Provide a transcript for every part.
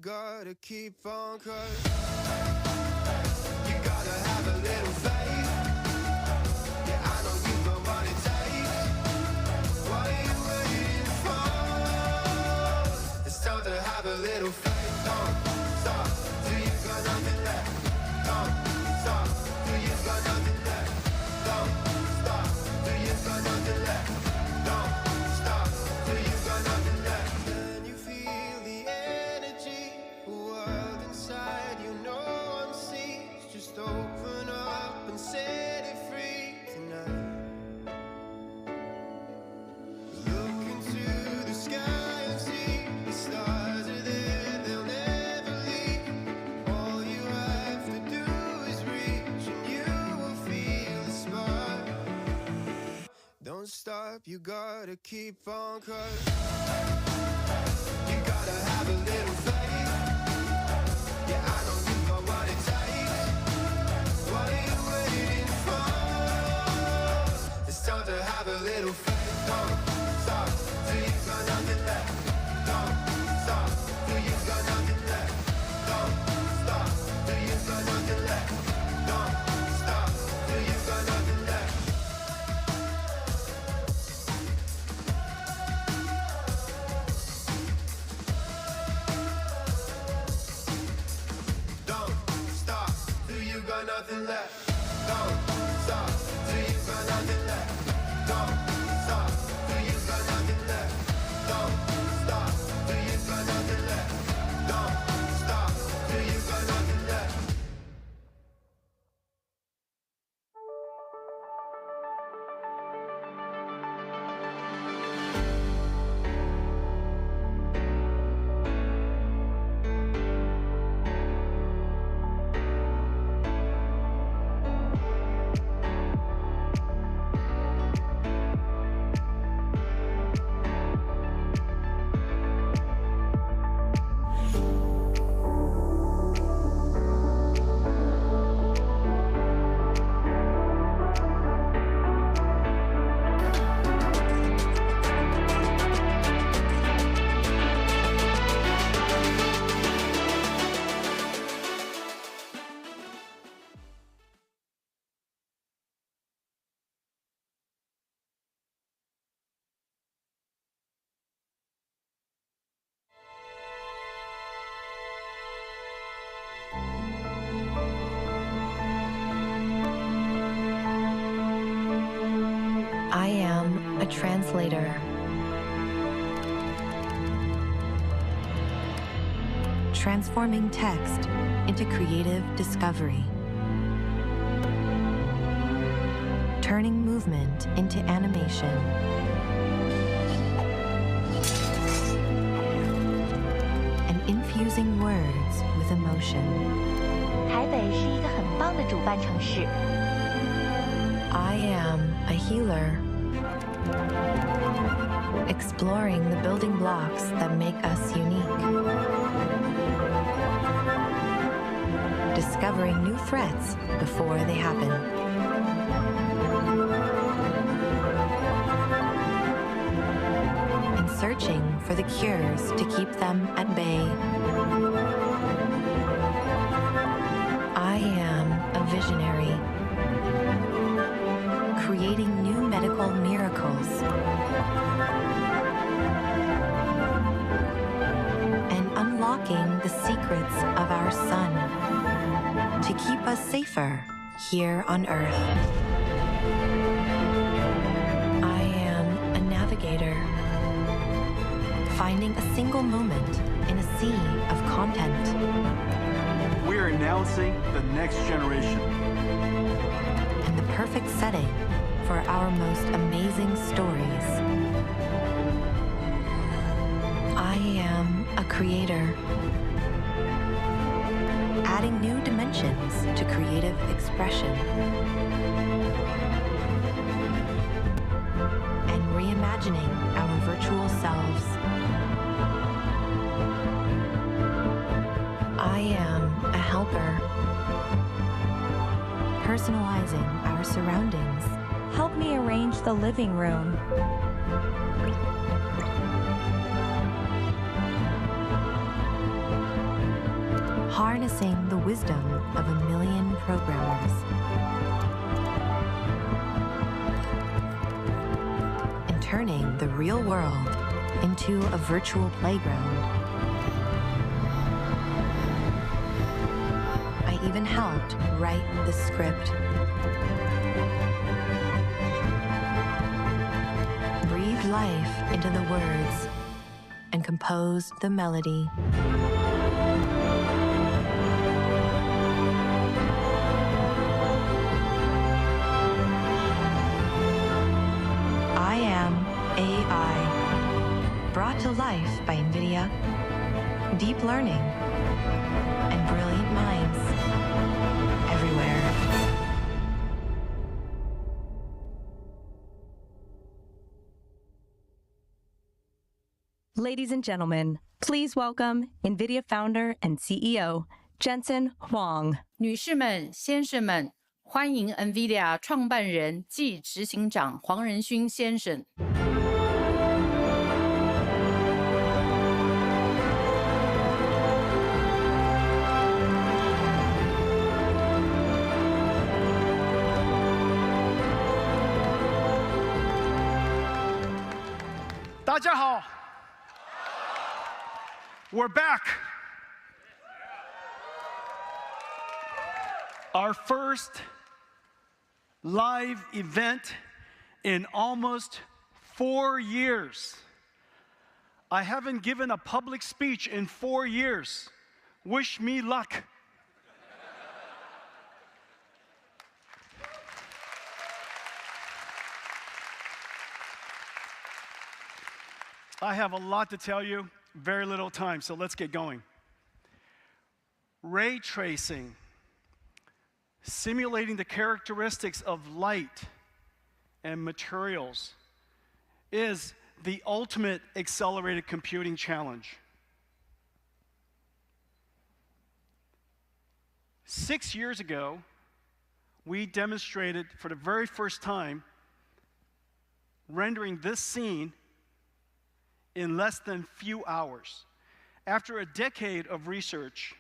gotta keep on, 'cause you gotta have a little faith. Yeah, I know you got what it takes. What are you waiting for? It's time to have a little faith. Don't stop till you got nothing left. Don't stop till you got nothing left. Don't stop till you got nothing left. Don't stop till you got nothing left. Can you feel the energy? The world inside you know unsees. Just open up and set it free tonight. Look into the sky and see the stars are there, they'll never leave. All you have to do is reach and you will feel the spark. Don't stop, you gotta keep on, 'cause you gotta have a little faith. Yeah, I know you got what it takes. What are you waiting for? It's time to have a little faith. Don't stop till you got nothing left. Don't stop till you got nothing left. Don't stop till you got nothing left. Don't stop till you got nothing left. Don't stop till you got nothing left. Don't stop till you got nothing left. Don't stop till you got nothing left. Don't stop till you got nothing left. Don't stop till you got nothing left. I am a translator. Transforming text into creative discovery. Turning movement into animation. And infusing words with emotion. 台北是一个很棒的主办城市。 I am a healer. Exploring the building blocks that make us unique. Discovering new threats before they happen. And searching for the cures to keep them at bay. I am a visionary. Creating new medical miracles. And unlocking the secrets of our sun to keep us safer here on Earth. I am a navigator, finding a single moment in a sea of content. We're announcing the next generation. And the perfect setting for our most amazing stories. I am a creator, adding new dimensions to creative expression and reimagining our virtual selves. I am a helper, personalizing our surroundings. Help me arrange the living room. harnessing the wisdom of a million programmers, and turning the real world into a virtual playground. I even helped write the script. Breathed life into the words and composed the melody. I am AI, brought to life by NVIDIA, deep learning, and brilliant minds everywhere. Ladies and gentlemen, please welcome NVIDIA founder and CEO Jensen Huang. 女士们、先生们，欢迎 NVIDIA 创办人暨执行长黄仁勋先生。大家好 We're back. Our first live event in almost 4 years. I haven't given a public speech in 4 years. Wish me luck. I have a lot to tell you, very little time, so let's get going. Ray tracing, simulating the characteristics of light and materials, is the ultimate accelerated computing challenge. 6 years ago, we demonstrated for the very first time rendering this scene in less than few hours. After a decade of research,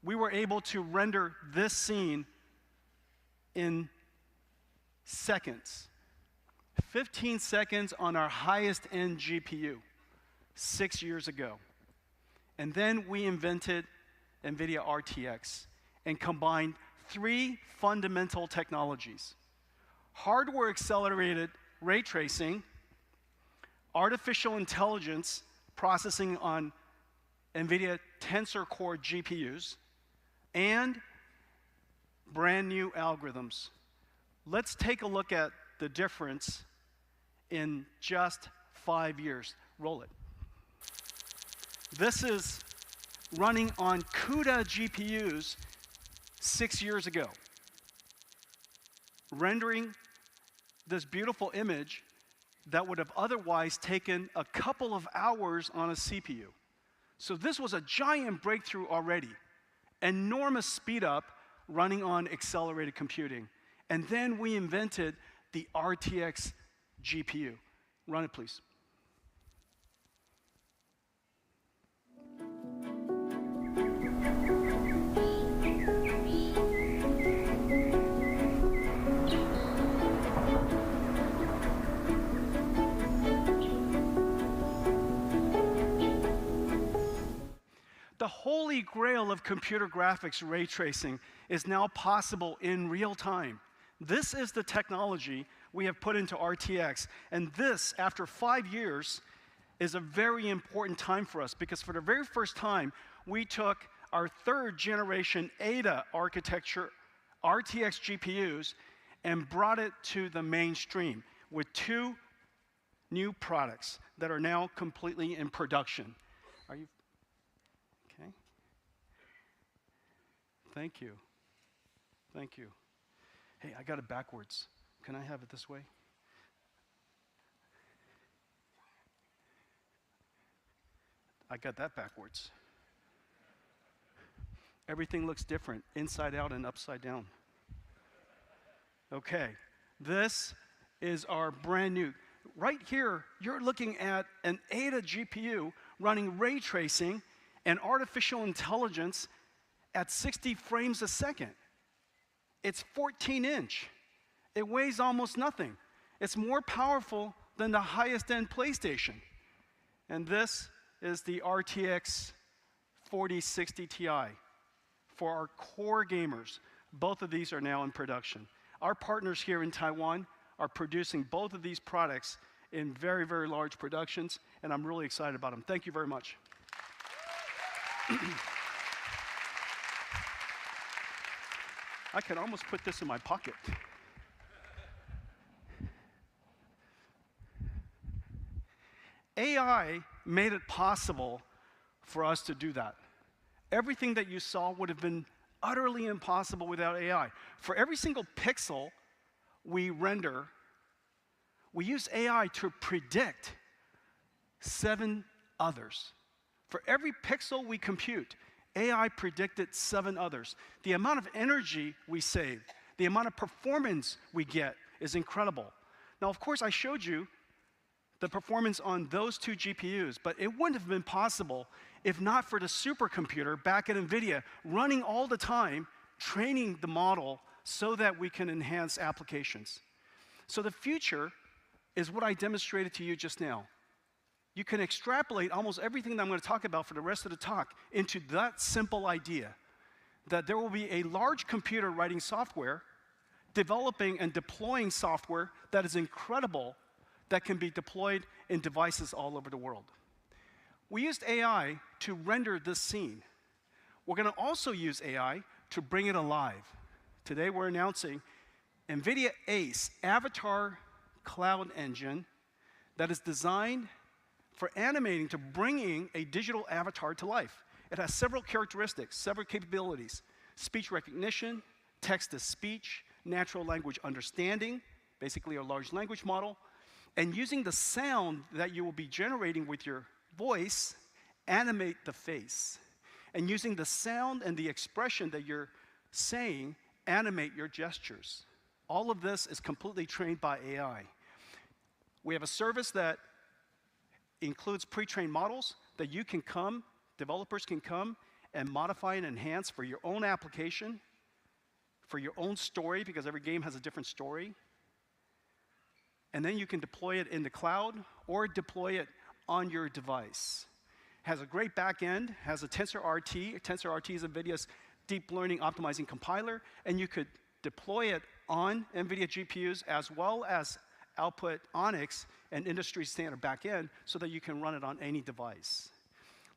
we were able to render this scene in seconds. 15 seconds on our highest end GPU 6 years ago. And then we invented NVIDIA RTX and combined 3 fundamental technologies: hardware accelerated ray tracing, artificial intelligence processing on NVIDIA Tensor Core GPUs, and brand new algorithms. Let's take a look at the difference in just 5 years. Roll it. This is running on CUDA GPUs 6 years ago, rendering this beautiful image that would have otherwise taken a couple of hours on a CPU. So this was a giant breakthrough already. Enormous speed up running on accelerated computing. And then we invented the RTX GPU. Run it, please. The holy grail of computer graphics ray tracing is now possible in real time. This is the technology we have put into RTX, and this, after 5 years, is a very important time for us because for the very first time, we took our 3rd generation Ada architecture RTX GPUs and brought it to the mainstream with 2 new products that are now completely in production. Are you okay? Thank you. Thank you. Hey, I got it backwards. Can I have it this way? I got that backwards. Everything looks different, inside out and upside down. Okay, this is our brand new. Right here, you're looking at an Ada GPU running ray tracing and artificial intelligence at 60 frames a second. It's 14-inch. It weighs almost nothing. It's more powerful than the highest-end PlayStation. And this is the RTX 4060 Ti for our core gamers. Both of these are now in production. Our partners here in Taiwan are producing both of these products in very, very large productions, and I'm really excited about them. Thank you very much. I can almost put this in my pocket. AI made it possible for us to do that. Everything that you saw would have been utterly impossible without AI. For every single pixel we render, we use AI to predict 7 others. For every pixel we compute, AI predicted 7 others. The amount of energy we save, the amount of performance we get is incredible. Now, of course, I showed you the performance on those 2 GPUs, but it wouldn't have been possible if not for the supercomputer back at NVIDIA running all the time, training the model so that we can enhance applications. So the future is what I demonstrated to you just now. You can extrapolate almost everything that I'm going to talk about for the rest of the talk into that simple idea, that there will be a large computer writing software, developing and deploying software that is incredible, that can be deployed in devices all over the world. We used AI to render this scene. We're going to also use AI to bring it alive. Today we're announcing NVIDIA ACE Avatar Cloud Engine that is designed for animating, to bringing a digital avatar to life. It has several characteristics, several capabilities: speech recognition, text-to-speech, natural language understanding, basically a large language model, and using the sound that you will be generating with your voice, animate the face. And using the sound and the expression that you're saying, animate your gestures. All of this is completely trained by AI. We have a service that includes pre-trained models that you can come, developers can come and modify and enhance for your own application, for your own story, because every game has a different story. And then you can deploy it in the cloud or deploy it on your device. Has a great back end, has a TensorRT. TensorRT is NVIDIA's deep learning optimizing compiler, and you could deploy it on NVIDIA GPUs as well as output Onyx and industry standard back end so that you can run it on any device.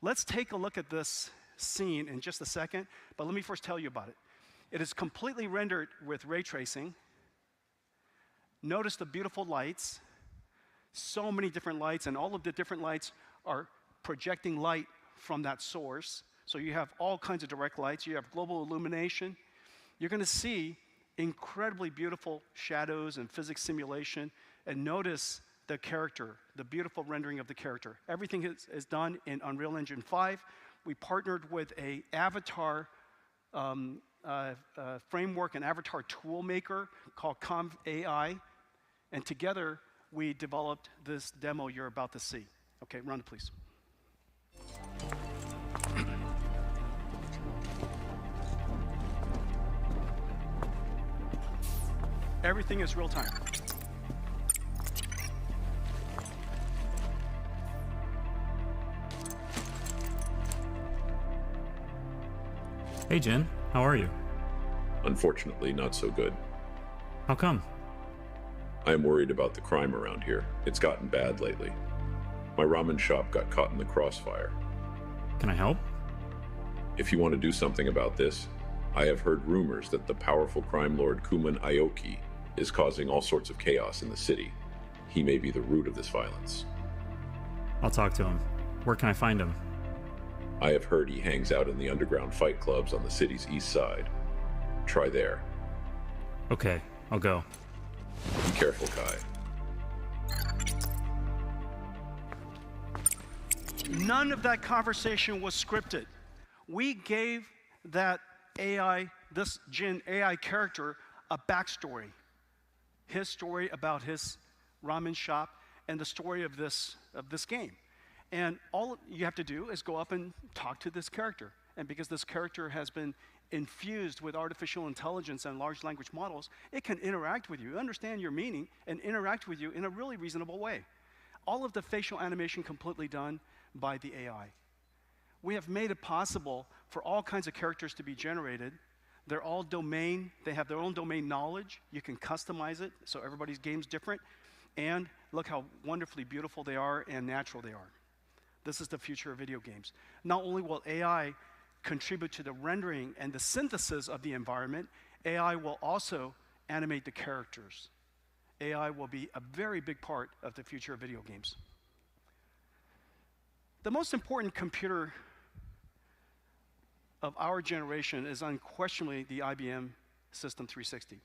Let's take a look at this scene in just a second, but let me first tell you about it. It is completely rendered with ray tracing. Notice the beautiful lights, so many different lights, and all of the different lights are projecting light from that source. So you have all kinds of direct lights, you have global illumination. You're going to see incredibly beautiful shadows and physics simulation, and notice the character, the beautiful rendering of the character. Everything is done in Unreal Engine 5. We partnered with an avatar framework, an avatar tool maker called ConvAI, and together we developed this demo you're about to see. Okay, run it, please. Everything is real time. Hey Jen, how are you? Unfortunately, not so good. How come? I am worried about the crime around here. It's gotten bad lately. My ramen shop got caught in the crossfire. Can I help? If you want to do something about this, I have heard rumors that the powerful crime lord Kuman Aoki is causing all sorts of chaos in the city. He may be the root of this violence. I'll talk to him. Where can I find him? I have heard he hangs out in the underground fight clubs on the city's east side. Try there. Okay, I'll go. Be careful, Kai. None of that conversation was scripted. We gave that AI, this Jin AI character, a backstory. His story about his ramen shop and the story of this game. And all you have to do is go up and talk to this character. And because this character has been infused with artificial intelligence and large language models, it can interact with you, understand your meaning, and interact with you in a really reasonable way. All of the facial animation completely done by the AI. We have made it possible for all kinds of characters to be generated. They're all domain, they have their own domain knowledge. You can customize it, so everybody's game's different. And look how wonderfully beautiful they are and natural they are. This is the future of video games. Not only will AI contribute to the rendering and the synthesis of the environment, AI will also animate the characters. AI will be a very big part of the future of video games. The most important computer of our generation is unquestionably the IBM System 360.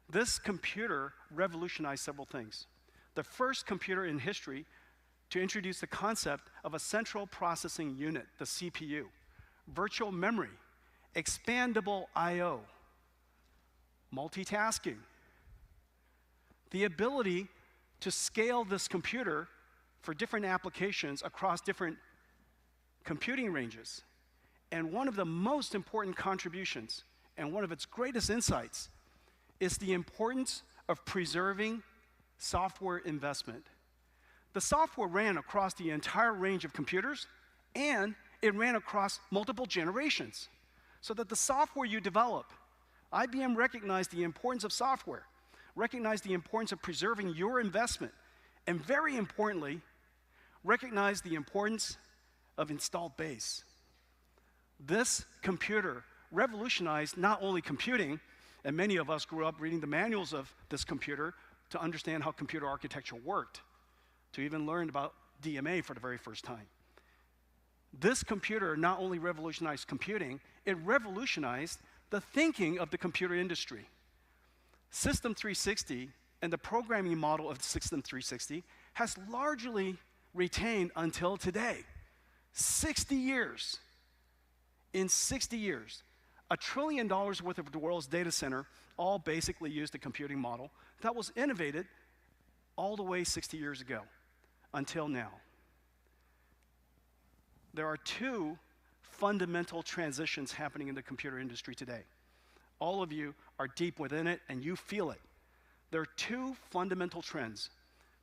This computer revolutionized several things. The first computer in history to introduce the concept of a central processing unit, the CPU, virtual memory, expandable I/O, multitasking, the ability to scale this computer for different applications across different computing ranges. And one of the most important contributions and one of its greatest insights is the importance of preserving software investment. The software ran across the entire range of computers, and it ran across multiple generations. So that the software you develop, IBM recognized the importance of software, recognized the importance of preserving your investment, and very importantly, recognized the importance of installed base. This computer revolutionized not only computing, and many of us grew up reading the manuals of this computer to understand how computer architecture worked, to even learn about DMA for the very first time. This computer not only revolutionized computing, it revolutionized the thinking of the computer industry. System 360 and the programming model of System 360 has largely retained until today. 60 years. In 60 years, $1 trillion worth of the world's data center all basically used the computing model that was innovated all the way 60 years ago until now. There are two fundamental transitions happening in the computer industry today. All of you are deep within it and you feel it. There are two fundamental trends.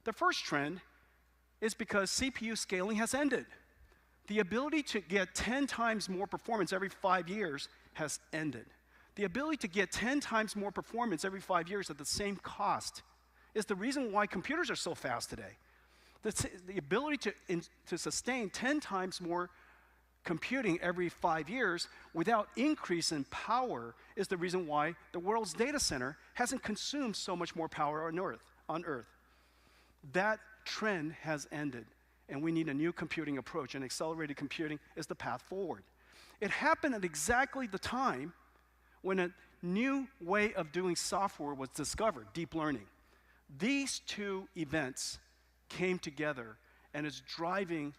The first trend is because CPU scaling has ended. The ability to get 10 times more performance every 5 years has ended. The ability to get 10 times more performance every 5 years at the same cost is the reason why computers are so fast today. The ability to sustain 10 times more computing every 5 years without increase in power is the reason why the world's data center hasn't consumed so much more power on Earth. That trend has ended, and we need a new computing approach, and accelerated computing is the path forward. It happened at exactly the time when a new way of doing software was discovered, deep learning. These two events came together and is driving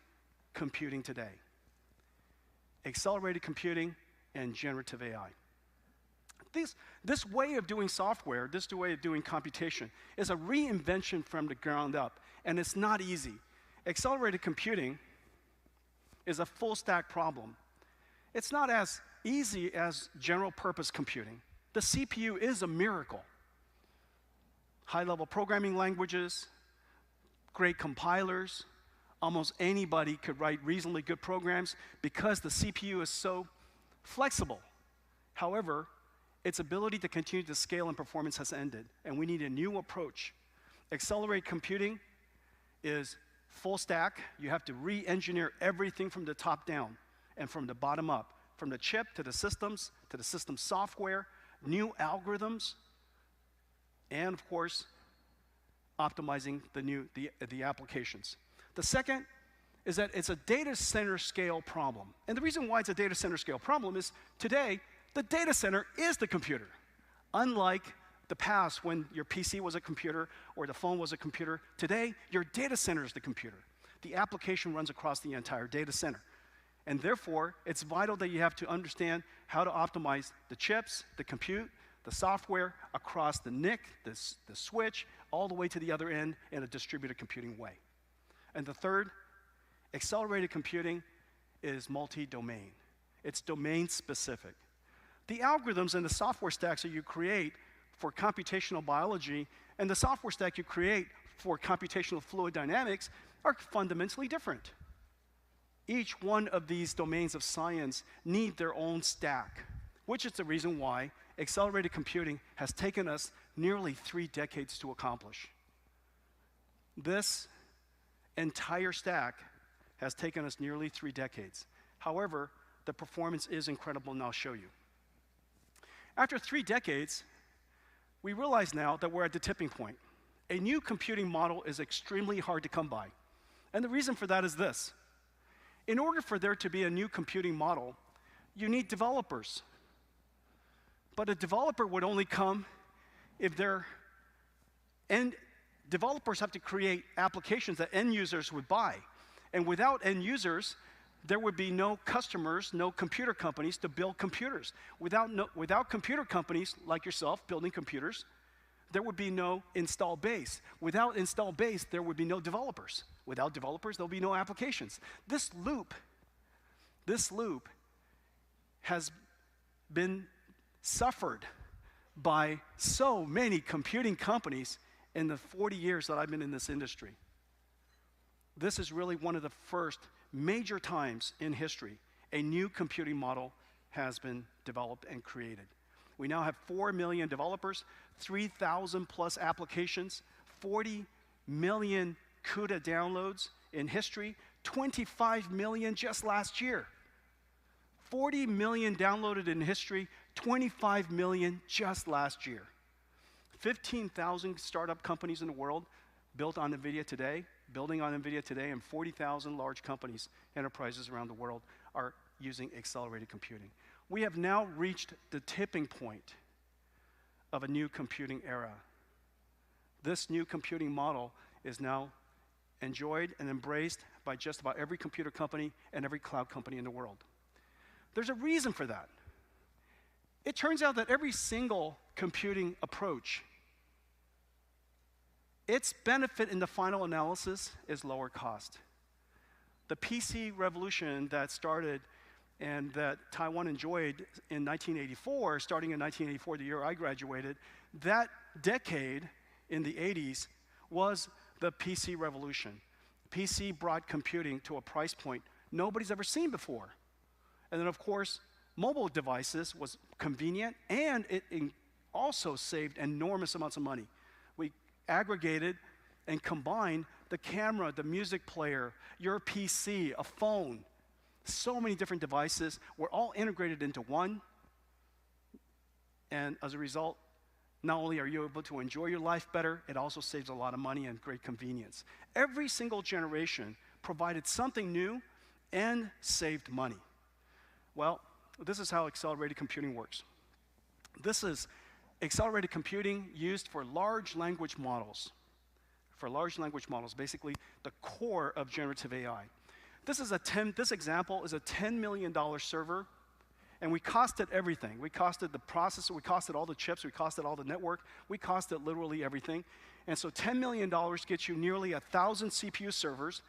computing today. Accelerated computing and generative AI. This way of doing software, this way of doing computation, is a reinvention from the ground up, and it's not easy. Accelerated computing is a full stack problem. It's not as easy as general purpose computing. The CPU is a miracle. High-level programming languages, great compilers, almost anybody could write reasonably good programs because the CPU is so flexible. However, its ability to continue to scale and performance has ended, and we need a new approach. Accelerated computing is full stack. You have to re-engineer everything from the top down and from the bottom up, from the chip to the system software, new algorithms, and of course, optimizing the applications. The second is that it's a data center scale problem. And the reason why it's a data center scale problem is today, the data center is the computer. Unlike the past when your PC was a computer or the phone was a computer, today your data center is the computer. The application runs across the entire data center. And therefore, it's vital that you have to understand how to optimize the chips, the compute, the software across the NIC, the switch, all the way to the other end in a distributed computing way. And the third accelerated computing is multi-domain. It's domain-specific. The algorithms and the software stacks that you create for computational biology and the software stack you create for computational fluid dynamics are fundamentally different. Each one of these domains of science need their own stack, which is the reason why accelerated computing has taken us nearly 3 decades to accomplish. This entire stack has taken us nearly 3 decades. However, the performance is incredible, and I'll show you. After 3 decades, we realize now that we're at the tipping point. A new computing model is extremely hard to come by. And the reason for that is this. In order for there to be a new computing model, you need developers. But a developer would only come if developers have to create applications that end users would buy. And without end users, there would be no customers, no computer companies to build computers. Without computer companies like yourself building computers, there would be no install base. Without install base, there would be no developers. Without developers, there'll be no applications. This loop has been suffered by so many computing companies in the 40 years that I've been in this industry. This is really one of the first major times in history a new computing model has been developed and created. We now have 4 million developers, 3,000 plus applications, 40 million CUDA downloads in history, 25 million just last year. 40 million downloaded in history, 25 million just last year. 15,000 startup companies in the world built on NVIDIA today, building on NVIDIA today, and 40,000 large companies, enterprises around the world are using accelerated computing. We have now reached the tipping point of a new computing era. This new computing model is now enjoyed and embraced by just about every computer company and every cloud company in the world. There's a reason for that. It turns out that every single computing approach, its benefit in the final analysis is lower cost. The PC revolution that started and that Taiwan enjoyed in 1984, starting in 1984, the year I graduated, that decade in the 80s was the PC revolution. PC brought computing to a price point nobody's ever seen before. And then, of course, mobile devices was convenient, and it also saved enormous amounts of money. We aggregated and combined the camera, the music player, your PC, a phone. So many different devices were all integrated into one. And as a result, not only are you able to enjoy your life better, it also saves a lot of money and great convenience. Every single generation provided something new and saved money. Well, this is how accelerated computing works. This is accelerated computing used for large language models. For large language models, basically the core of generative AI. This example is a $10 million server, and we costed everything. We costed the processor, we costed all the chips, we costed all the network, we costed literally everything. And so $10 million gets you nearly 1,000 CPU servers,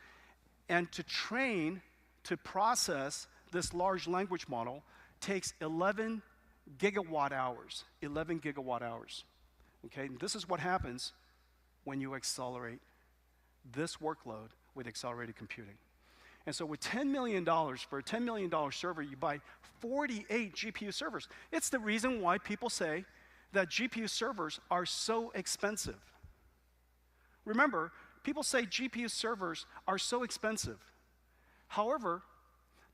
and to train, to process this large language model takes 11 gigawatt hours. 11 gigawatt hours. Okay, and this is what happens when you accelerate this workload with accelerated computing. And so with $10 million, for a $10 million server, you buy 48 GPU servers. It's the reason why people say that GPU servers are so expensive. Remember, people say GPU servers are so expensive. However,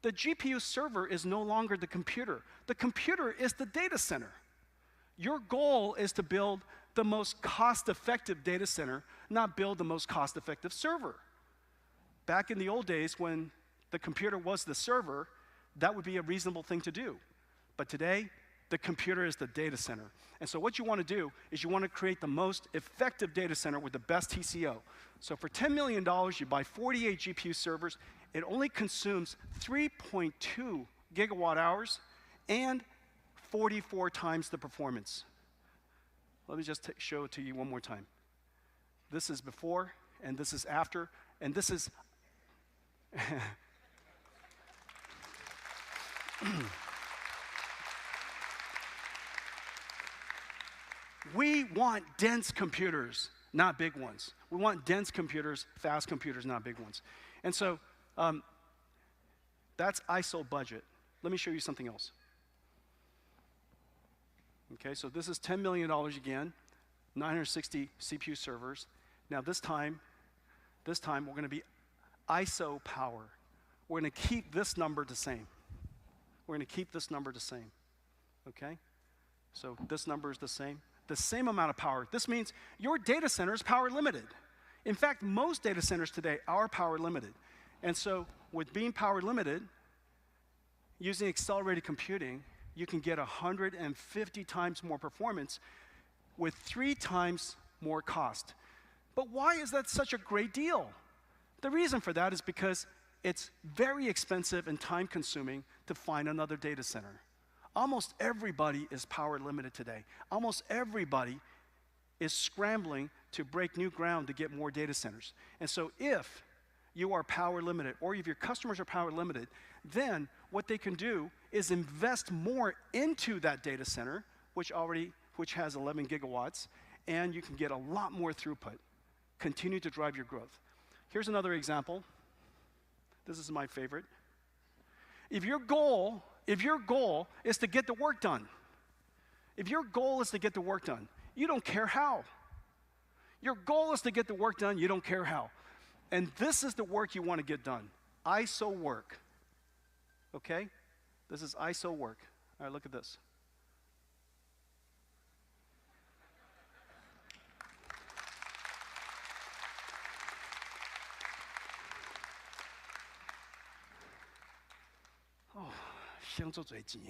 the GPU server is no longer the computer. The computer is the data center. Your goal is to build the most cost-effective data center, not build the most cost-effective server. Back in the old days when the computer was the server, that would be a reasonable thing to do. But today, the computer is the data center. And so what you want to do is you want to create the most effective data center with the best TCO. So for $10 million, you buy 48 GPU servers. It only consumes 3.2 gigawatt hours and 44 times the performance. Let me just show it to you one more time. This is before, and this is after, and this is We want dense computers, not big ones. We want dense computers, fast computers, not big ones. And so that's ISO budget. Let me show you something else. Okay, so this is $10 million again, 960 CPU servers. Now this time we're going to be ISO power. We're going to keep this number the same. We're going to keep this number the same. Okay? So this number is the same amount of power. This means your data center is power limited. In fact, most data centers today are power limited. And so with being power limited, using accelerated computing, you can get 150 times more performance with 3 times more cost. But why is that such a great deal? The reason for that is because it's very expensive and time-consuming to find another data center. Almost everybody is power limited today. Almost everybody is scrambling to break new ground to get more data centers. And so if you are power limited, or if your customers are power limited, then what they can do is invest more into that data center, which has 11 gigawatts, and you can get a lot more throughput. Continue to drive your growth. Here's another example. This is my favorite. If your goal is to get the work done, you don't care how. Your goal is to get the work done, you don't care how. And this is the work you want to get done. ISO work. Okay? This is ISO work. All right, look at this. Oh, 想做最钱。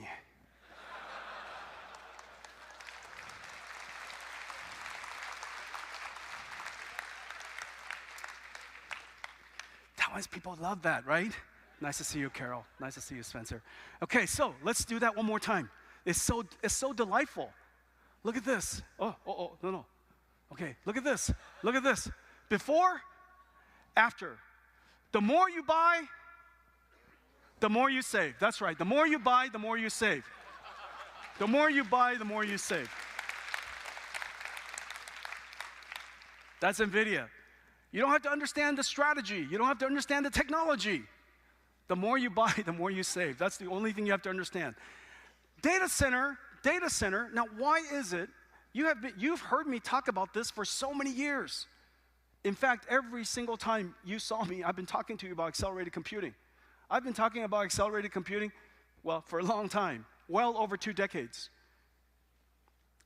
Taiwanese people love that, right? Nice to see you, Carol. Nice to see you, Spencer. Okay, so let's do that one more time. It's so delightful. Look at this. No. Okay, look at this. Look at this. Before, after. The more you buy, the more you save. That's right. The more you buy, the more you save. The more you buy, the more you save. That's NVIDIA. You don't have to understand the strategy. You don't have to understand the technology. The more you buy, the more you save. That's the only thing you have to understand. Data center. Now, why is it? You've heard me talk about this for so many years. In fact, every single time you saw me, I've been talking to you about accelerated computing. I've been talking about accelerated computing, well, for a long time, well over 2 decades.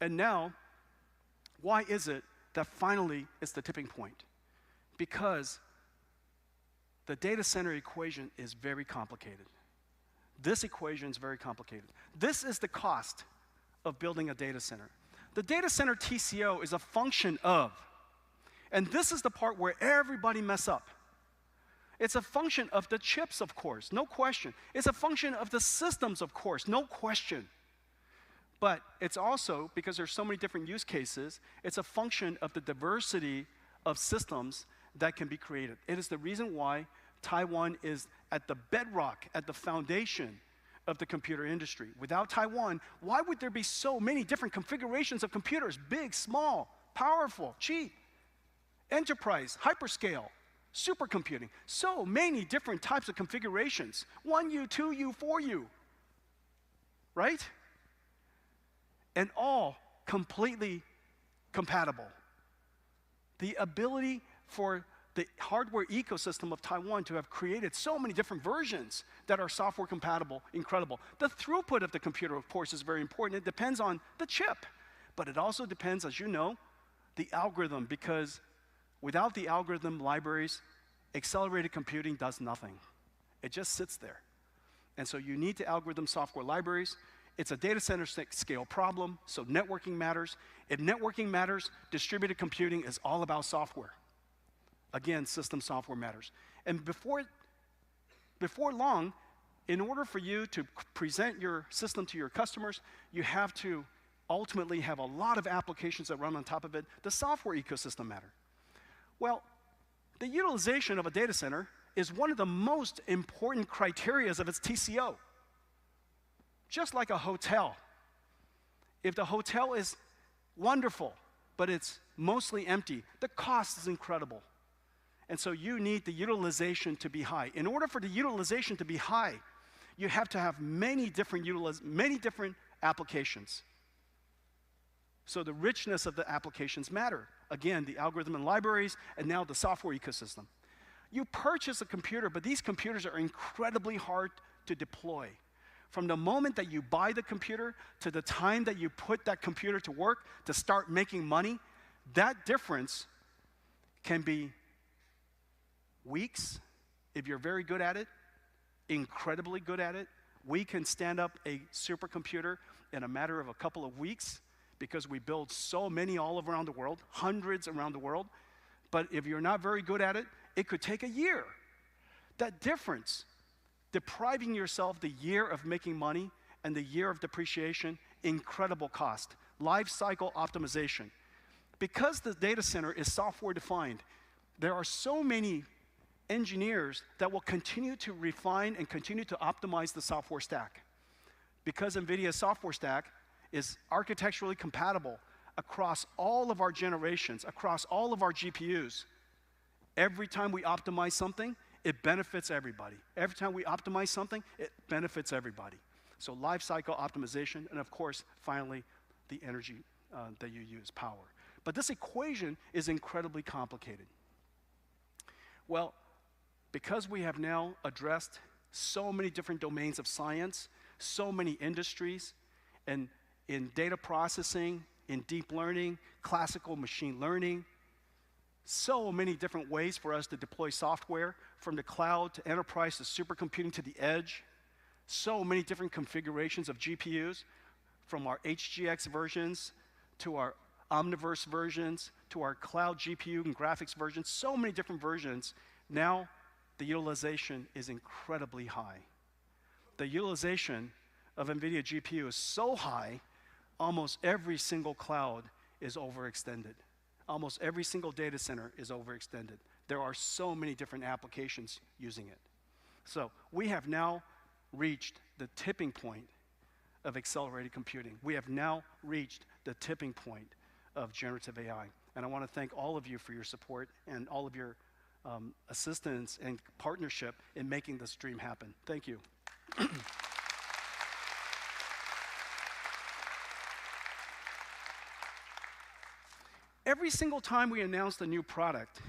And now, why is it that finally it's the tipping point? Because the data center equation is very complicated. This equation is very complicated. This is the cost of building a data center. The data center TCO is a function of, and this is the part where everybody mess up. It's a function of the chips, of course, no question. It's a function of the systems, of course, no question. But it's also, because there's so many different use cases, it's a function of the diversity of systems that can be created. It is the reason why Taiwan is at the bedrock, at the foundation of the computer industry. Without Taiwan, why would there be so many different configurations of computers? Big, small, powerful, cheap, enterprise, hyperscale, supercomputing. So many different types of configurations. 1U, 2U, 4U, right? And all completely compatible. The ability for the hardware ecosystem of Taiwan to have created so many different versions that are software compatible, incredible. The throughput of the computer, of course, is very important. It depends on the chip, but it also depends, as you know, the algorithm, because without the algorithm libraries, accelerated computing does nothing. It just sits there. And so you need the algorithm software libraries. It's a data center scale problem, so networking matters. If networking matters, distributed computing is all about software. Again, system software matters. And before long, in order for you to present your system to your customers, you have to ultimately have a lot of applications that run on top of it. The software ecosystem matter. Well, the utilization of a data center is one of the most important criteria of its TCO. Just like a hotel. If the hotel is wonderful, but it's mostly empty, the cost is incredible. And so you need the utilization to be high. In order for the utilization to be high, you have to have many different applications. So the richness of the applications matter. Again, the algorithm and libraries, and now the software ecosystem. You purchase a computer, but these computers are incredibly hard to deploy. From the moment that you buy the computer to the time that you put that computer to work to start making money, that difference can be weeks, if you're very good at it, incredibly good at it. We can stand up a supercomputer in a matter of a couple of weeks because we build so many all around the world, hundreds around the world. But if you're not very good at it, it could take a year. That difference, depriving yourself the year of making money and the year of depreciation, incredible cost. Life cycle optimization. Because the data center is software defined, there are so many engineers that will continue to refine and continue to optimize the software stack. Because NVIDIA's software stack is architecturally compatible across all of our generations, across all of our GPUs, every time we optimize something, it benefits everybody. Every time we optimize something, it benefits everybody. So life cycle optimization, and of course, finally, the energy that you use, power. But this equation is incredibly complicated. Well, because we have now addressed so many different domains of science, so many industries, and in data processing, in deep learning, classical machine learning, so many different ways for us to deploy software, from the cloud to enterprise to supercomputing to the edge, so many different configurations of GPUs, from our HGX versions to our Omniverse versions to our cloud GPU and graphics versions, so many different versions. Now, the utilization is incredibly high. The utilization of NVIDIA GPU is so high, almost every single cloud is overextended. Almost every single data center is overextended. There are so many different applications using it. So we have now reached the tipping point of accelerated computing. We have now reached the tipping point of generative AI. And I want to thank all of you for your support and all of your assistance and partnership in making this dream happen. Thank you. Every single time we announced a new product,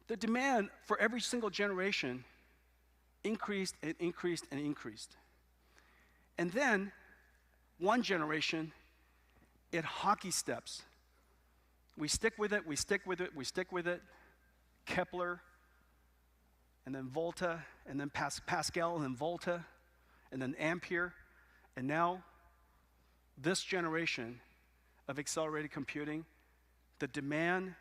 the demand for every single generation increased and increased and increased. And then, one generation, it hockey steps. We stick with it, we stick with it, we stick with it. Kepler, and then Volta, and then Pascal, and then Volta, and then Ampere, and now, this generation of accelerated computing, the demand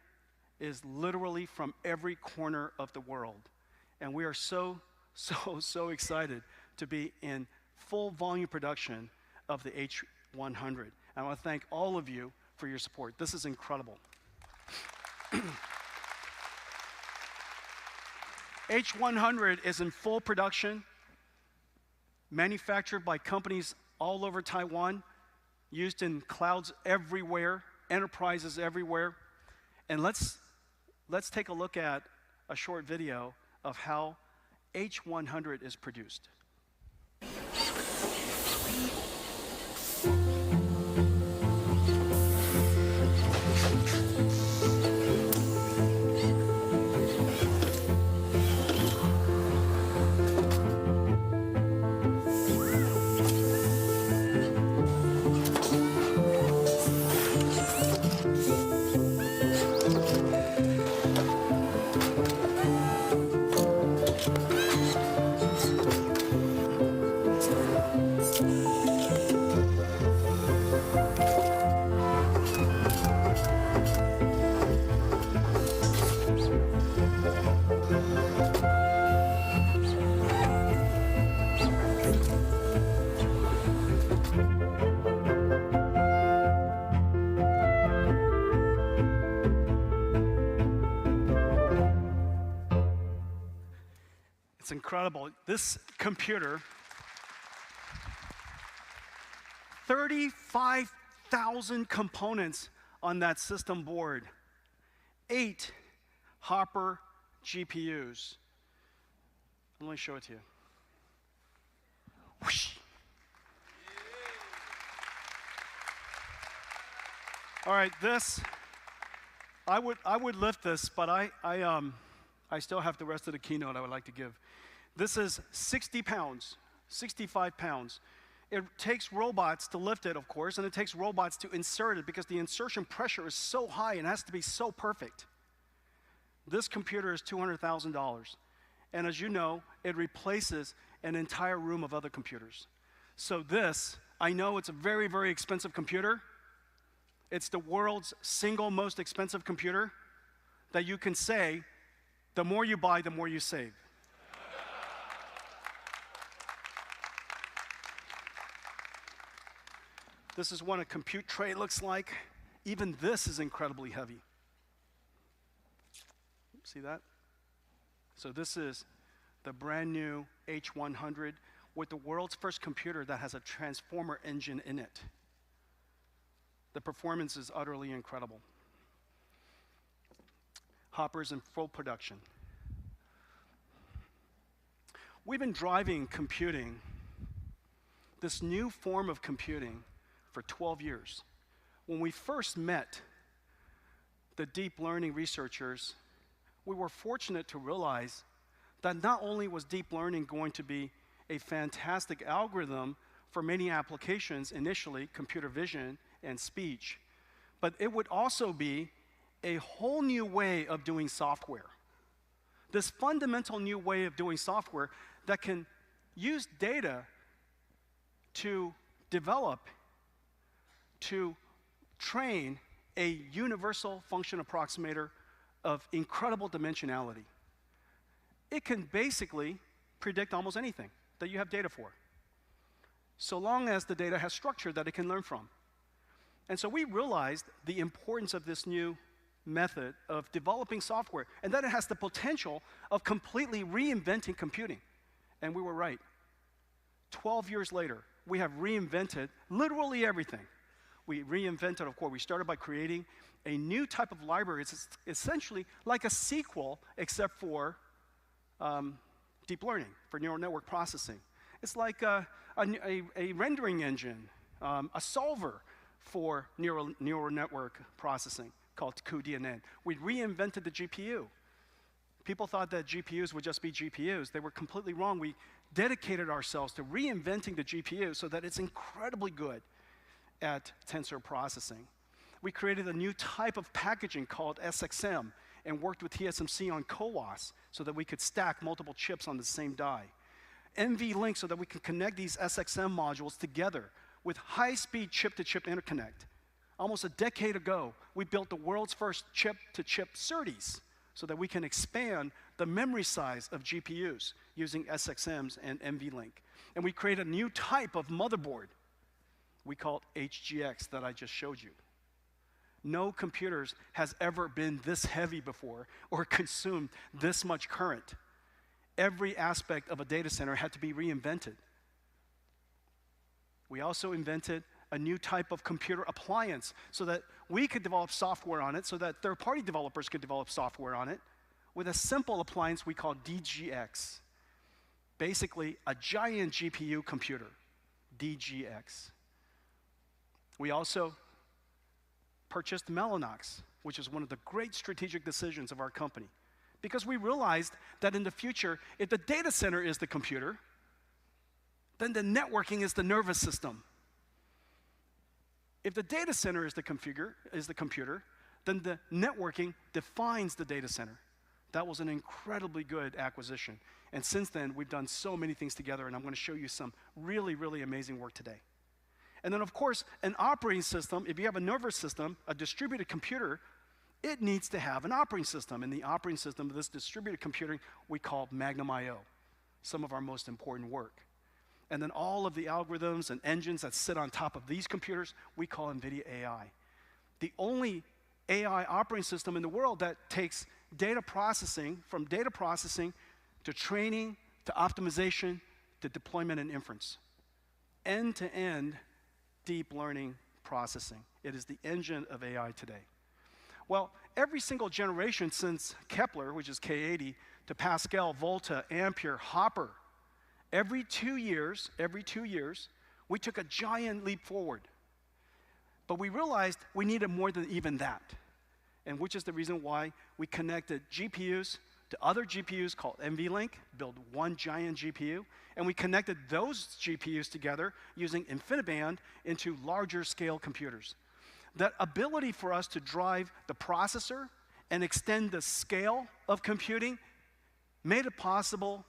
is literally from every corner of the world. And we are so excited to be in full volume production of the H100. I want to thank all of you for your support. This is incredible. H100 is in full production, manufactured by companies all over Taiwan, used in clouds everywhere, enterprises everywhere. And let's take a look at a short video of how H100 is produced. incredible. This computer, 35,000 components on that system board, 8 Hopper GPUs. Let me show it to you. Whoosh. All right, this, I would lift this, but I still have the rest of the keynote I would like to give. This is 60 pounds, 65 pounds. It takes robots to lift it, of course, and it takes robots to insert it because the insertion pressure is so high and has to be so perfect. This computer is $200,000. And as you know, it replaces an entire room of other computers. So this, I know it's a very, very expensive computer. It's the world's single most expensive computer that you can say, the more you buy, the more you save. This is what a compute tray looks like. Even this is incredibly heavy. See that? So this is the brand new H100 with the world's first computer that has a transformer engine in it. The performance is utterly incredible. Hopper's in full production. We've been driving computing, this new form of computing, for 12 years. When we first met the deep learning researchers, we were fortunate to realize that not only was deep learning going to be a fantastic algorithm for many applications, initially computer vision and speech, but it would also be a whole new way of doing software. This fundamental new way of doing software that can use data to develop, to train a universal function approximator of incredible dimensionality. It can basically predict almost anything that you have data for, so long as the data has structure that it can learn from. And so we realized the importance of this new method of developing software, and that it has the potential of completely reinventing computing. And we were right. 12 years later, we have reinvented literally everything. We reinvented, of course, we started by creating a new type of library. It's essentially like a sequel, except for deep learning, for neural network processing. It's like a rendering engine, a solver for neural network processing called cuDNN. We reinvented the GPU. People thought that GPUs would just be GPUs. They were completely wrong. We dedicated ourselves to reinventing the GPU so that it's incredibly good at tensor processing. We created a new type of packaging called SXM and worked with TSMC on CoWoS so that we could stack multiple chips on the same die. NVLink so that we can connect these SXM modules together with high-speed chip-to-chip interconnect. Almost a decade ago, we built the world's first chip-to-chip SerDes so that we can expand the memory size of GPUs using SXMs and NVLink. And we created a new type of motherboard we call HGX that I just showed you. No computers has ever been this heavy before or consumed this much current. Every aspect of a data center had to be reinvented. We also invented a new type of computer appliance so that we could develop software on it, so that third-party developers could develop software on it with a simple appliance we call DGX. Basically, a giant GPU computer, DGX. We also purchased Mellanox, which is one of the great strategic decisions of our company, because we realized that in the future, if the data center is the computer, then the networking is the nervous system. If the data center is the computer, then the networking defines the data center. That was an incredibly good acquisition. And since then, we've done so many things together, and I'm going to show you some really, really amazing work today. And then, of course, an operating system, if you have a nervous system, a distributed computer, it needs to have an operating system. And the operating system of this distributed computing we call Magnum I/O, some of our most important work. And then all of the algorithms and engines that sit on top of these computers, we call NVIDIA AI. The only AI operating system in the world that takes data processing, from data processing to training to optimization, to deployment and inference. End-to-end deep learning processing. It is the engine of AI today. Well, every single generation since Kepler, which is K80, to Pascal, Volta, Ampere, Hopper, every 2 years, we took a giant leap forward. But we realized we needed more than even that, and which is the reason why we connected GPUs to other GPUs called NVLink, build one giant GPU, and we connected those GPUs together using InfiniBand into larger scale computers. That ability for us to drive the processor and extend the scale of computing made it possible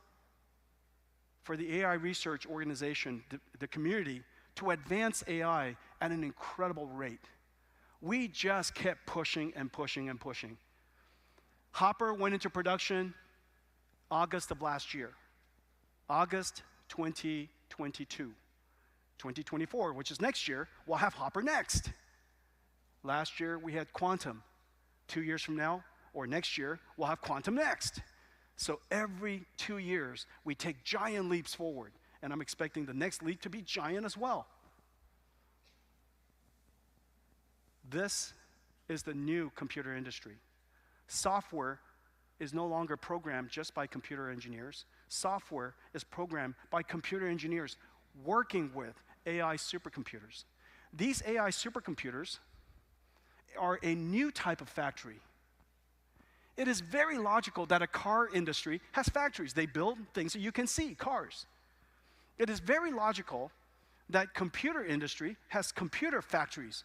for the AI research organization, the community, to advance AI at an incredible rate. We just kept pushing and pushing and pushing. Hopper went into production August of last year, August 2022. 2024, which is next year, we'll have Hopper next. Last year, we had Quantum. 2 years from now, or next year, we'll have Quantum next. So every 2 years, we take giant leaps forward, and I'm expecting the next leap to be giant as well. This is the new computer industry. Software is no longer programmed just by computer engineers. Software is programmed by computer engineers working with AI supercomputers. These AI supercomputers are a new type of factory. It is very logical that a car industry has factories. They build things that you can see, cars. It is very logical that computer industry has computer factories.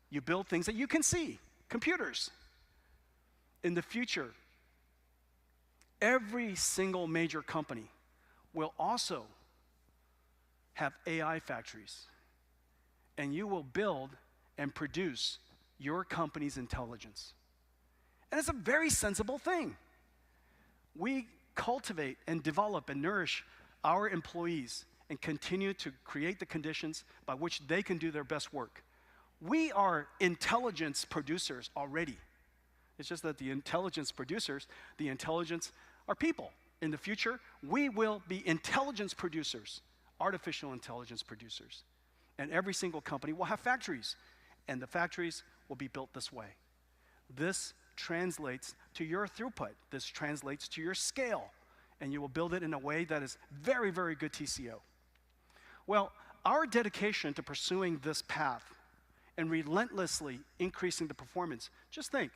You build things that you can see, computers. In the future, every single major company will also have AI factories. And you will build and produce your company's intelligence. And it's a very sensible thing. We cultivate and develop and nourish our employees and continue to create the conditions by which they can do their best work. We are intelligence producers already. It's just that the intelligence producers, the intelligence are people. In the future, we will be intelligence producers, artificial intelligence producers. And every single company will have factories, and the factories will be built this way. This translates to your throughput. This translates to your scale, and you will build it in a way that is very, very good TCO. Well, our dedication to pursuing this path and relentlessly increasing the performance, just think,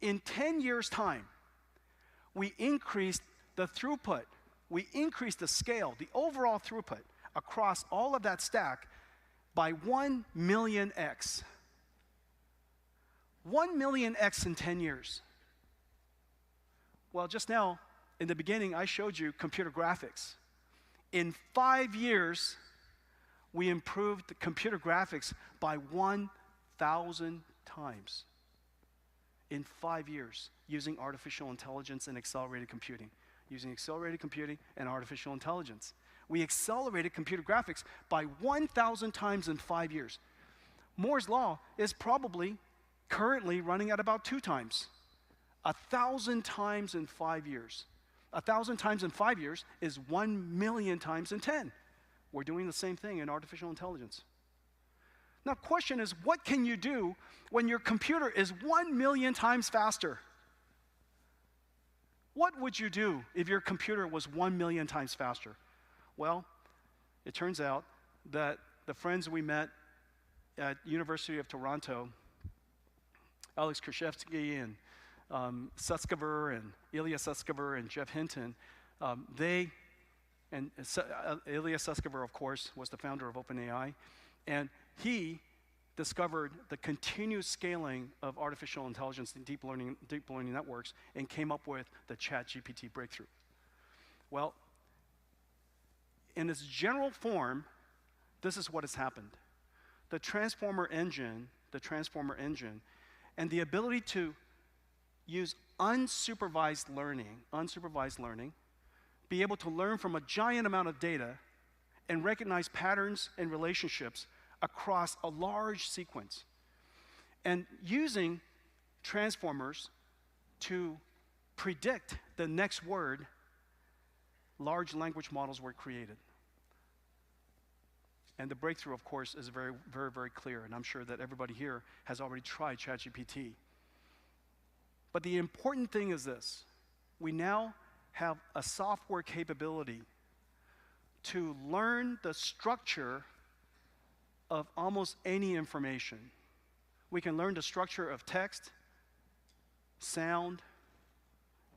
in 10 years' time, we increased the throughput, we increased the scale, the overall throughput across all of that stack by 1 million x. 1 million x in 10 years. Well, just now, in the beginning, I showed you computer graphics. In 5 years, we improved the computer graphics by 1,000 times. In 5 years, using artificial intelligence and accelerated computing. Using accelerated computing and artificial intelligence. We accelerated computer graphics by 1,000 times in 5 years. Moore's law is probably currently running at about 2 times. 1,000 times in 5 years. 1,000 times in 5 years is 1 million times in 10. We're doing the same thing in artificial intelligence. Now, question is, what can you do when your computer is 1 million times faster? What would you do if your computer was 1 million times faster? Well, it turns out that the friends we met at University of Toronto, AlexKatouzian and Suskever and Ilya Suskever and Jeff Hinton, Ilya Suskever, of course, was the founder of OpenAI, and he discovered the continuous scaling of artificial intelligence and deep learning networks and came up with the ChatGPT breakthrough. Well, in its general form, this is what has happened. The transformer engine, and the ability to use unsupervised learning, be able to learn from a giant amount of data and recognize patterns and relationships across a large sequence. And using transformers to predict the next word large language models were created. And the breakthrough, of course, is very, very, very clear. And I'm sure that everybody here has already tried ChatGPT. But the important thing is this. We now have a software capability to learn the structure of almost any information. We can learn the structure of text, sound,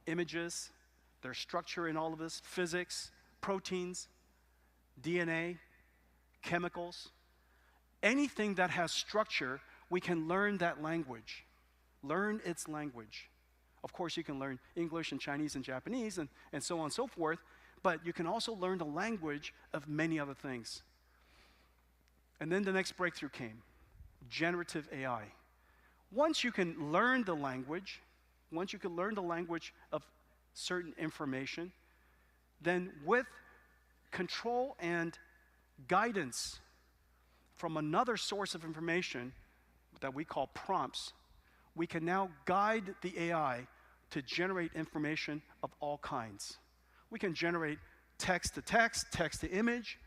images, their structure in all of this, physics, proteins, DNA, chemicals. Anything that has structure, we can learn that language, learn its language. Of course, you can learn English and Chinese and Japanese and so on and so forth, but you can also learn the language of many other things. And then the next breakthrough came, generative AI. Once you can learn the language, of certain information, then with control and guidance from another source of information that we call prompts, we can now guide the AI to generate information of all kinds. We can generate text to text, text to image,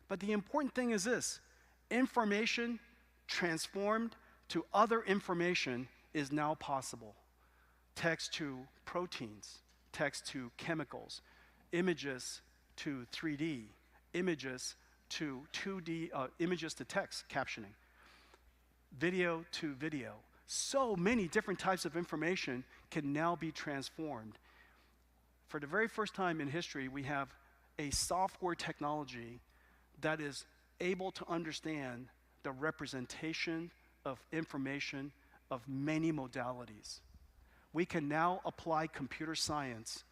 but the important thing is this: information transformed to other information is now possible. Text to proteins, text to chemicals, images to 3D, images to 2D, images to text captioning, video to video. So many different types of information can now be transformed. For the very first time in history, we have a software technology that is able to understand the representation of information of many modalities. We can now apply computer science.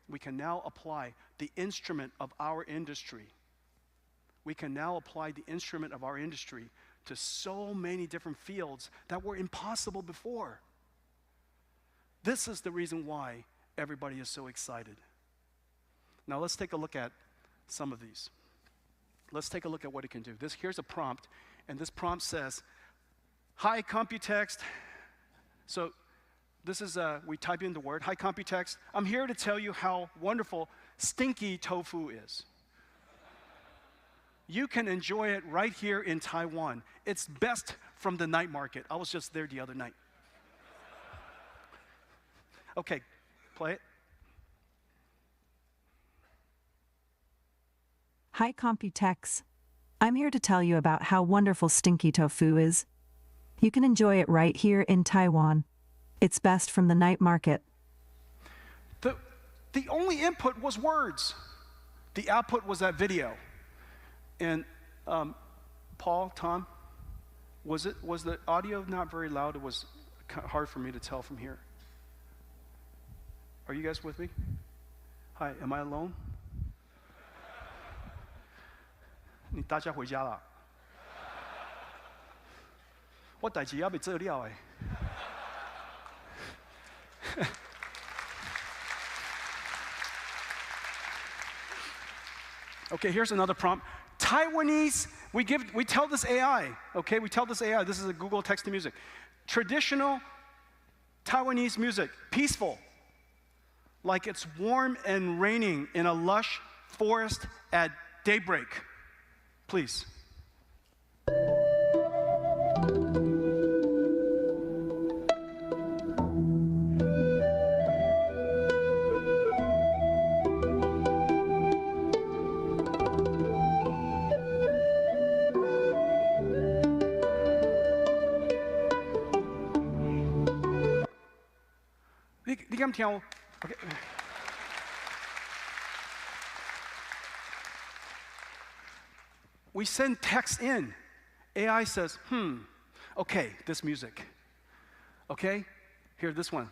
We can now apply the instrument of our industry. We can now apply the instrument of our industry to so many different fields that were impossible before. This is the reason why everybody is so excited. Now let's take a look at some of these. Let's take a look at what it can do. Here's a prompt, and this prompt says, "Hi Computext." So this is, we type in the word, "Hi Computext, I'm here to tell you how wonderful stinky tofu is. You can enjoy it right here in Taiwan. It's best from the night market. I was just there the other night." Okay, play it. Hi Computex. I'm here to tell you about how wonderful stinky tofu is. You can enjoy it right here in Taiwan. It's best from the night market. The only input was words. The output was that video. And Paul, Tom, was the audio not very loud? It was hard for me to tell from here. Are you guys with me? Hi, am I alone? 大家回家了。我代志也未做了诶。Okay, here's another prompt. Taiwanese, we tell this AI, okay, this is a Google text-to-music. Traditional Taiwanese music, peaceful, like it's warm and raining in a lush forest at daybreak. Please. Okay. We send text in. AI says, okay, this music. Okay, here, this one.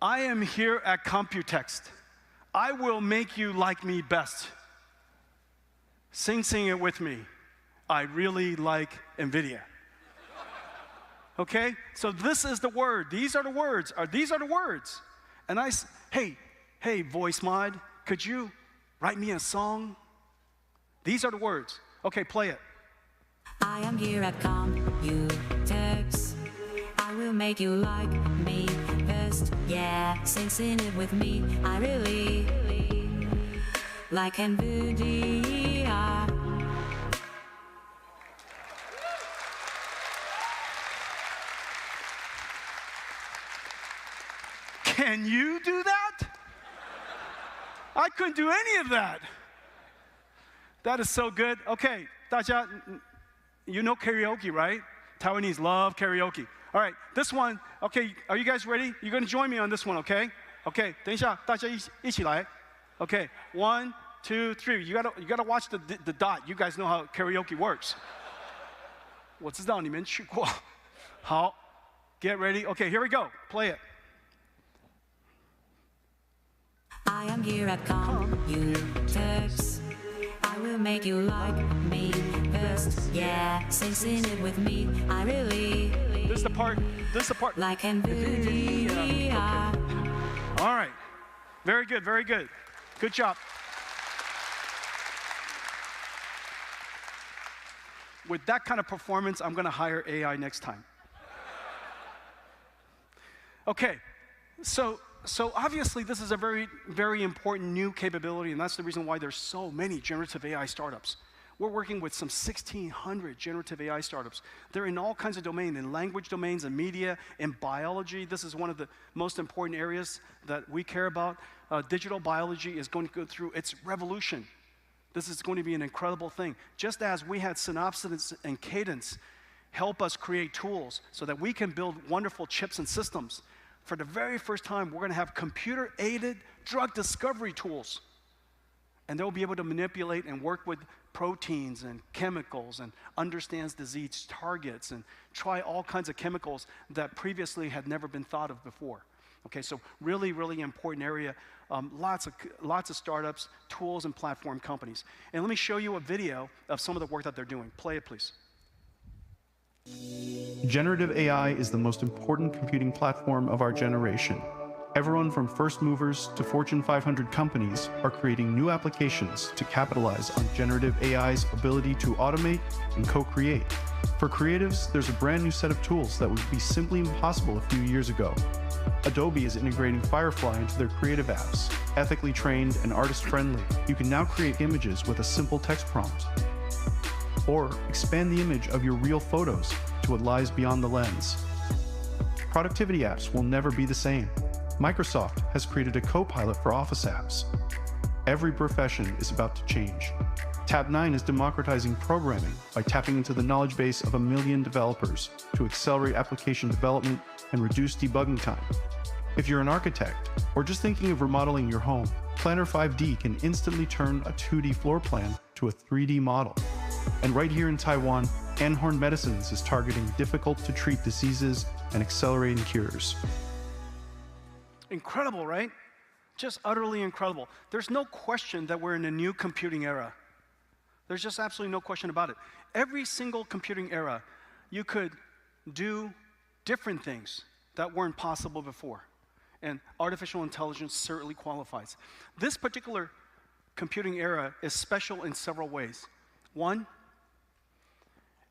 I am here at Computext. I will make you like me best. Sing it with me. I really like NVIDIA. Okay, so this is the word. These are the words. These are the words. And hey, voice mod, could you write me a song? These are the words. Okay, play it. I am here at Computex. I will make you like me best. Yeah, sing it with me. I really like NVIDIA. Can you do that? I couldn't do any of that. That is so good. Okay, 大家, you know karaoke, right? Taiwanese love karaoke. All right, this one, okay, are you guys ready? You're going to join me on this one, okay? Okay, 等一下，大家一起来. Okay, 1, 2, 3. You gotta watch the dot. You guys know how karaoke works. 我知道你们去过. 好, get ready. Okay, here we go. Play it. I am here at Computex. I will make you like me first. Yeah, sing it with me. I really. This is the part. Like NVIDIA. Okay. All right. Very good, very good. Good job. With that kind of performance, I'm going to hire AI next time. Okay, so obviously this is a very, very important new capability, and that's the reason why there's so many generative AI startups. We're working with some 1,600 generative AI startups. They're in all kinds of domains, in language domains, in media, in biology. This is one of the most important areas that we care about. Digital biology is going to go through its revolution. This is going to be an incredible thing. Just as we had Synopsys and Cadence help us create tools so that we can build wonderful chips and systems, for the very first time, we're going to have computer-aided drug discovery tools. And they'll be able to manipulate and work with proteins and chemicals and understands disease targets and try all kinds of chemicals that previously had never been thought of before. Okay, so really, really important area. Lots of startups, tools, and platform companies. And let me show you a video of some of the work that they're doing. Play it, please. Generative AI is the most important computing platform of our generation. Everyone from first movers to Fortune 500 companies are creating new applications to capitalize on generative AI's ability to automate and co-create. For creatives, there's a brand new set of tools that would be simply impossible a few years ago. Adobe is integrating Firefly into their creative apps. Ethically trained and artist-friendly, you can now create images with a simple text prompt. Or expand the image of your real photos to what lies beyond the lens. Productivity apps will never be the same. Microsoft has created a co-pilot for Office apps. Every profession is about to change. Tab9 is democratizing programming by tapping into the knowledge base of 1 million developers to accelerate application development and reduce debugging time. If you're an architect or just thinking of remodeling your home, Planner 5D can instantly turn a 2D floor plan to a 3D model. And right here in Taiwan, Anhorn Medicines is targeting difficult-to-treat diseases and accelerating cures. Incredible, right? Just utterly incredible. There's no question that we're in a new computing era. There's just absolutely no question about it. Every single computing era, you could do different things that weren't possible before. And artificial intelligence certainly qualifies. This particular computing era is special in several ways. One,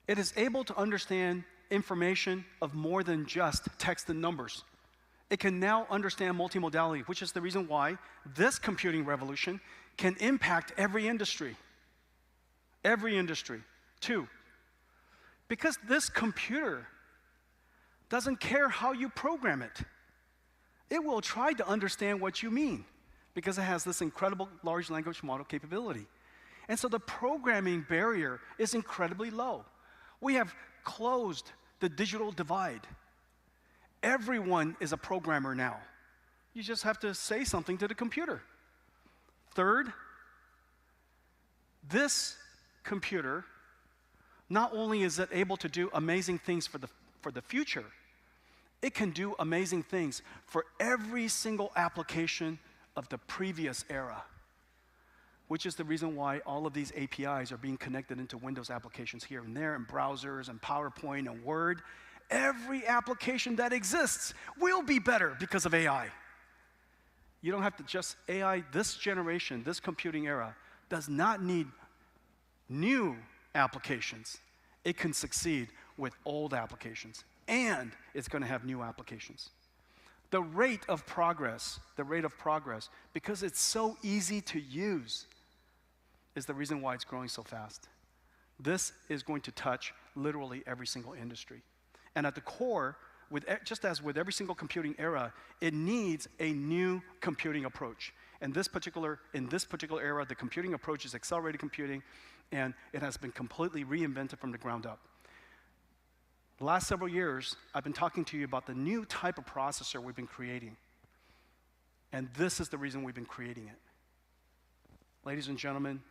it is able to understand information of more than just text and numbers. It can now understand multimodality, which is the reason why this computing revolution can impact every industry. Every industry. Two, because this computer doesn't care how you program it. It will try to understand what you mean because it has this incredible large language model capability. And so the programming barrier is incredibly low. We have closed the digital divide. Everyone is a programmer now. You just have to say something to the computer. Third, this computer, not only is it able to do amazing things for the future, it can do amazing things for every single application of the previous era, which is the reason why all of these APIs are being connected into Windows applications here and there, and browsers, and PowerPoint, and Word. Every application that exists will be better because of AI. You don't have to just AI, this generation, this computing era, does not need new applications. It can succeed with old applications, and it's going to have new applications. The rate of progress, because it's so easy to use, is the reason why it's growing so fast. This is going to touch literally every single industry. And at the core, just as with every single computing era, it needs a new computing approach. In this particular era, the computing approach is accelerated computing, and it has been completely reinvented from the ground up. The last several years, I've been talking to you about the new type of processor we've been creating. And this is the reason we've been creating it. Ladies and gentlemen,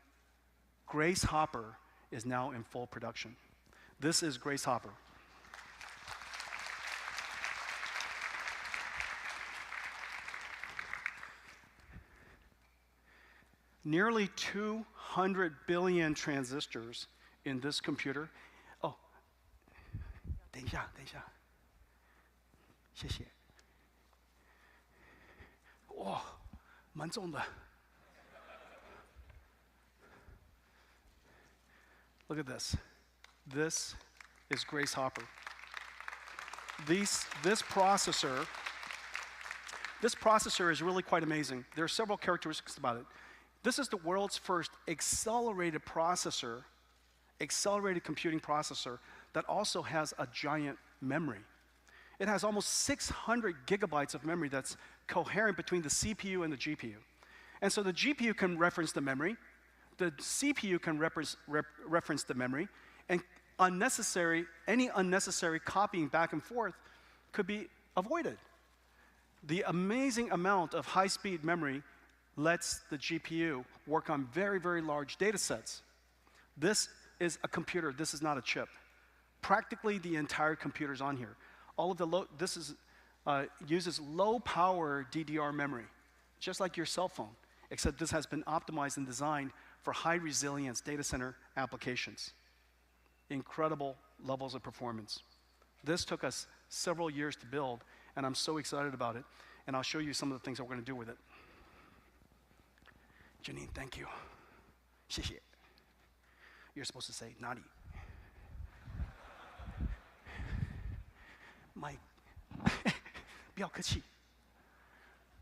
Grace Hopper is now in full production. This is Grace Hopper. Nearly 200 billion transistors in this computer. Oh, 等一下，谢谢。哇，蛮重的。Look at this. This is Grace Hopper. This processor is really quite amazing. There are several characteristics about it. This is the world's first accelerated computing processor that also has a giant memory. It has almost 600 gigabytes of memory that's coherent between the CPU and the GPU. And so the GPU can reference the memory, the CPU can reference the memory, and any unnecessary copying back and forth could be avoided. The amazing amount of high-speed memory lets the GPU work on very, very large data sets. This is a computer. This is not a chip. Practically the entire computer is on here. This uses low-power DDR memory, just like your cell phone, except this has been optimized and designed for high-resilience data center applications. Incredible levels of performance. This took us several years to build, and I'm so excited about it. And I'll show you some of the things that we're going to do with it. Janine, thank you. 谢谢. You're supposed to say naughty. Mike, 不要客气.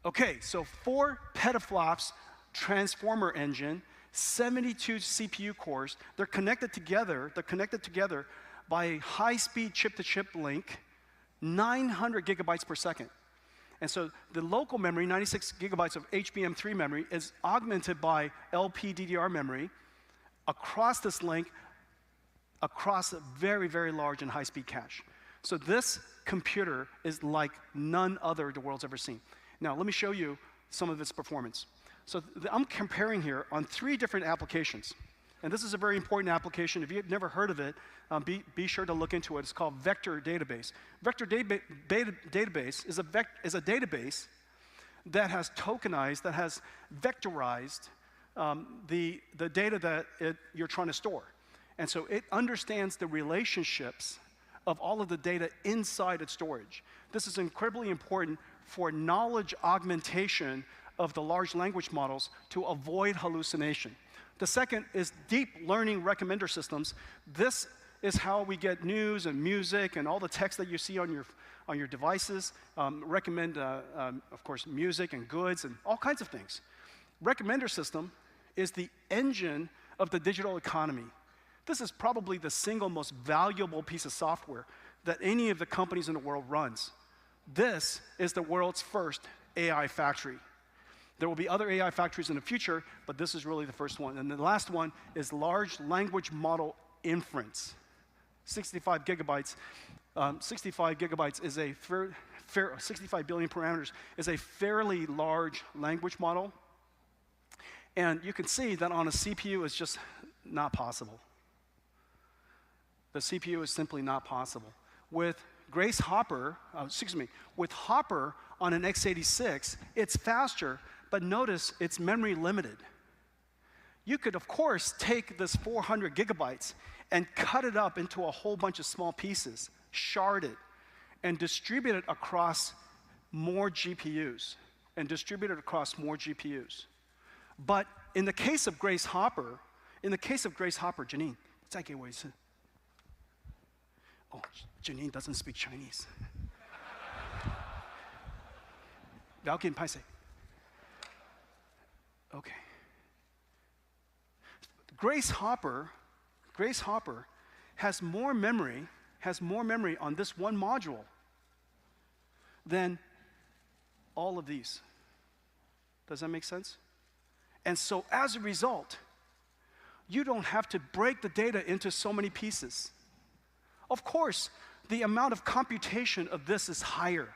Okay, so 4 petaflops transformer engine, 72 CPU cores. They're connected together by a high-speed chip-to-chip link, 900 gigabytes per second. And so the local memory, 96 gigabytes of HBM3 memory, is augmented by LPDDR memory across this link, across a very, very large and high-speed cache. So this computer is like none other the world's ever seen. Now, let me show you some of its performance. So I'm comparing here on 3 different applications. And this is a very important application. If you've never heard of it, be sure to look into it. It's called vector database. Vector database is a database that has tokenized, that has vectorized the data that you're trying to store. And so it understands the relationships of all of the data inside its storage. This is incredibly important for knowledge augmentation of the large language models to avoid hallucination. The second is deep learning recommender systems. This is how we get news and music and all the text that you see on your devices. Recommend, of course, music and goods and all kinds of things. Recommender system is the engine of the digital economy. This is probably the single most valuable piece of software that any of the companies in the world runs. This is the world's first AI factory. There will be other AI factories in the future, but this is really the first one. And the last one is large language model inference. 65 gigabytes. 65 gigabytes is a 65 billion parameters is a fairly large language model. And you can see that on a CPU it's just not possible. The CPU is simply not possible. With Grace Hopper, with Hopper on an x86, it's faster, but notice it's memory limited. You could, of course, take this 400 gigabytes and cut it up into a whole bunch of small pieces, shard it, and distribute it across more GPUs, But in the case of Grace Hopper, Janine, 再给我一次. Oh, Janine doesn't speak Chinese. 不要紧，拍谁? Okay. Grace Hopper has more memory on this one module than all of these. Does that make sense? And so as a result, you don't have to break the data into so many pieces. Of course, the amount of computation of this is higher,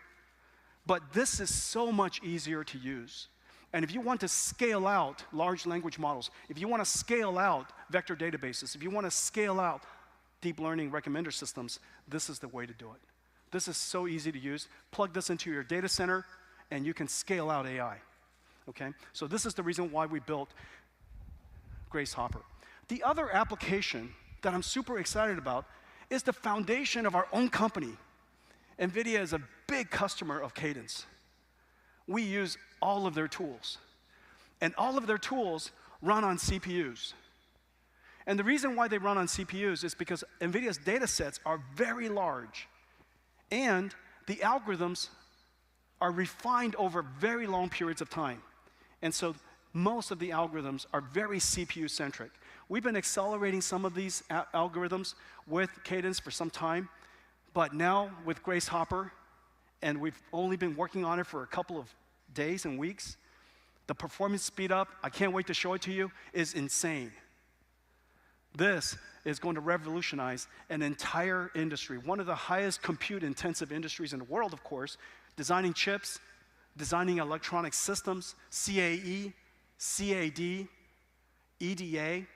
but this is so much easier to use. And if you want to scale out large language models, if you want to scale out vector databases, if you want to scale out deep learning recommender systems, this is the way to do it. This is so easy to use. Plug this into your data center, and you can scale out AI. Okay? So this is the reason why we built Grace Hopper. The other application that I'm super excited about is the foundation of our own company. NVIDIA is a big customer of Cadence. We use all of their tools. And all of their tools run on CPUs. And the reason why they run on CPUs is because NVIDIA's data sets are very large. And the algorithms are refined over very long periods of time. And so most of the algorithms are very CPU-centric. We've been accelerating some of these algorithms with Cadence for some time, but now with Grace Hopper, and we've only been working on it for a couple of days and weeks, the performance speed up, I can't wait to show it to you, is insane. This is going to revolutionize an entire industry, one of the highest compute-intensive industries in the world, of course, designing chips, designing electronic systems, CAE, CAD, EDA,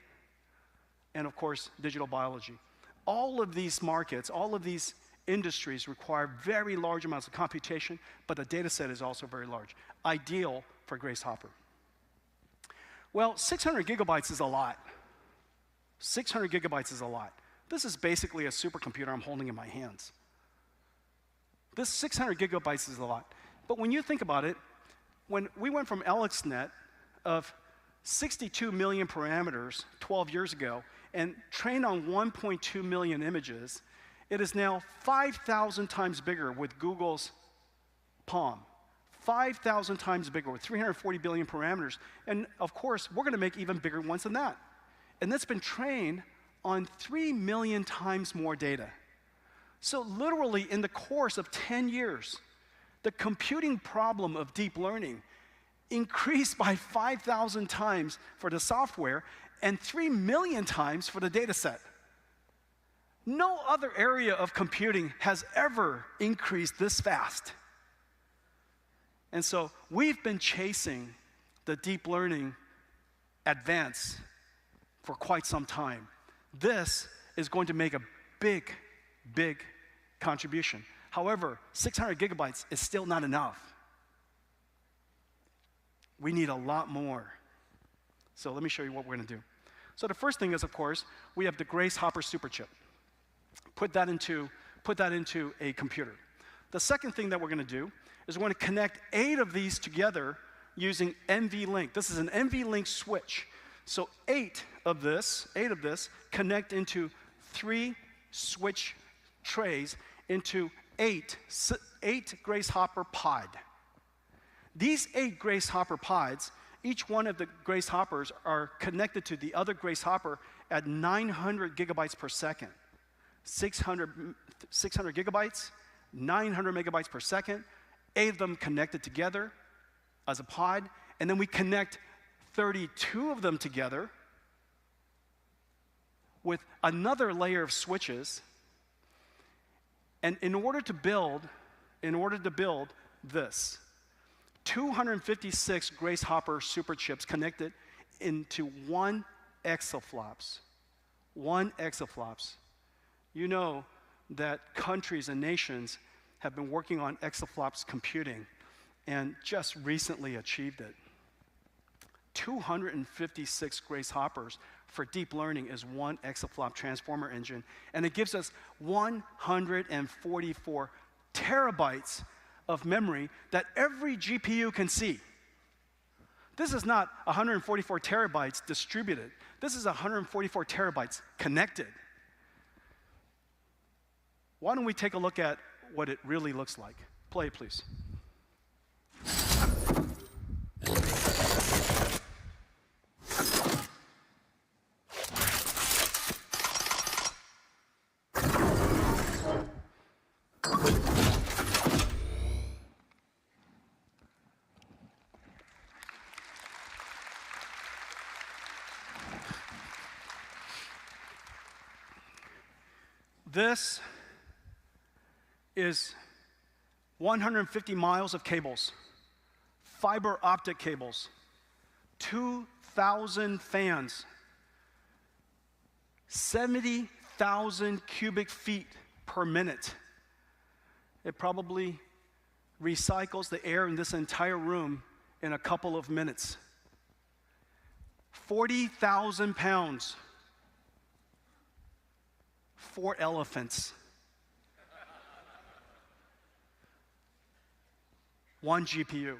and of course, digital biology. All of these markets, all of these industries require very large amounts of computation, but the data set is also very large, ideal for Grace Hopper. Well, 600 gigabytes is a lot. 600 gigabytes is a lot. This is basically a supercomputer I'm holding in my hands. This 600 gigabytes is a lot. But when you think about it, when we went from AlexNet of 62 million parameters 12 years ago and trained on 1.2 million images, it is now 5,000 times bigger with Google's Palm. 5,000 times bigger with 340 billion parameters. And of course, we're going to make even bigger ones than that. And that's been trained on 3 million times more data. So literally in the course of 10 years, the computing problem of deep learning increased by 5,000 times for the software and 3 million times for the data set. No other area of computing has ever increased this fast. And so we've been chasing the deep learning advance for quite some time. This is going to make a big, big contribution. However, 600 gigabytes is still not enough. We need a lot more. So let me show you what we're going to do. So the first thing is, of course, we have the Grace Hopper superchip. Put that into a computer. The second thing that we're going to do is we're going to connect 8 of these together using NVLink. This is an NVLink switch. So 8 of this connect into 3 switch trays into 8 Grace Hopper pod. These 8 Grace Hopper pods, each one of the Grace Hoppers are connected to the other Grace Hopper at 900 gigabytes per second. 600 gigabytes, 900 megabytes per second, 8 of them connected together as a pod, and then we connect 32 of them together with another layer of switches. And in order to build this, 256 Grace Hopper superchips connected into 1 exaflops. 1 exaflops. You know that countries and nations have been working on exaflops computing and just recently achieved it. 256 Grace Hoppers for deep learning is 1 exaflop transformer engine, and it gives us 144 terabytes of memory that every GPU can see. This is not 144 terabytes distributed. This is 144 terabytes connected. Why don't we take a look at what it really looks like? Play, please. This is 150 miles of cables, fiber optic cables, 2,000 fans, 70,000 cubic feet per minute. It probably recycles the air in this entire room in a couple of minutes. 40,000 pounds, 4 elephants, 1 GPU.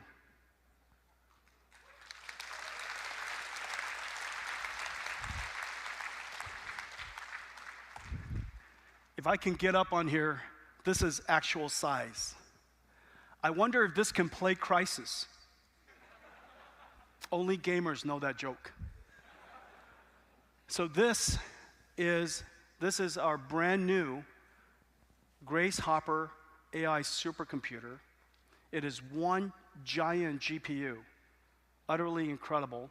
If I can get up on here, this is actual size. I wonder if this can play Crisis. Only gamers know that joke. So this is our brand new Grace Hopper AI supercomputer. It is 1 giant GPU, utterly incredible.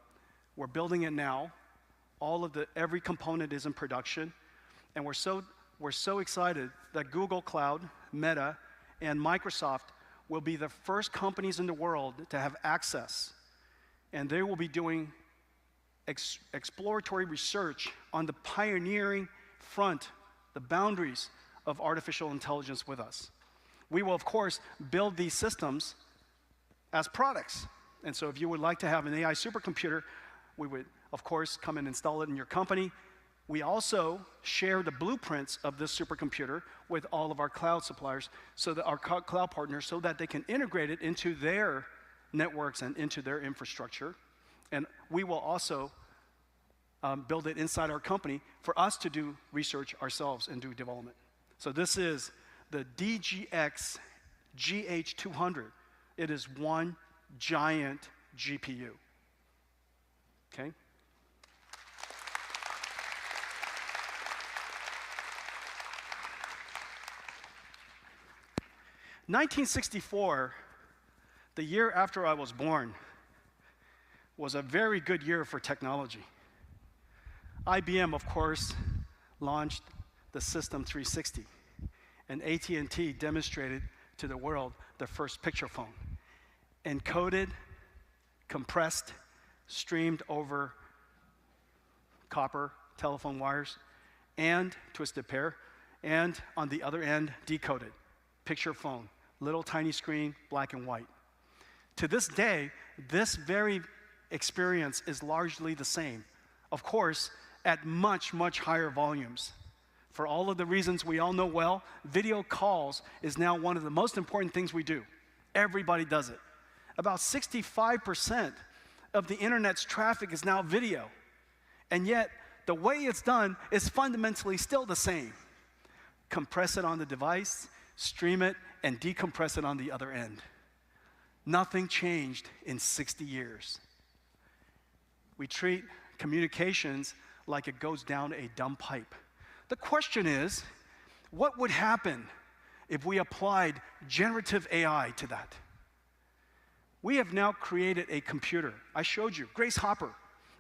We're building it now. Every component is in production, and we're so excited that Google Cloud, Meta, and Microsoft will be the first companies in the world to have access, and they will be doing exploratory research on the pioneering front, the boundaries of artificial intelligence with us. We will, of course, build these systems as products. And so if you would like to have an AI supercomputer, we would, of course, come and install it in your company. We also share the blueprints of this supercomputer with all of our cloud suppliers, so that our cloud partners, so that they can integrate it into their networks and into their infrastructure. And we will also build it inside our company for us to do research ourselves and do development. So this is the DGX GH200. It is 1 giant GPU. Okay? In 1964, the year after I was born, was a very good year for technology. IBM, of course, launched the System 360, and AT&T demonstrated to the world their first picture phone, encoded, compressed, streamed over copper telephone wires and twisted pair, and on the other end, decoded. Picture phone, little tiny screen, black and white. To this day, this very experience is largely the same. Of course, at much, much higher volumes. For all of the reasons we all know well, video calls is now one of the most important things we do. Everybody does it. About 65% of the internet's traffic is now video. And yet, the way it's done is fundamentally still the same. Compress it on the device, stream it, and decompress it on the other end. Nothing changed in 60 years. We treat communications like it goes down a dumb pipe. The question is, what would happen if we applied generative AI to that? We have now created a computer. I showed you, Grace Hopper.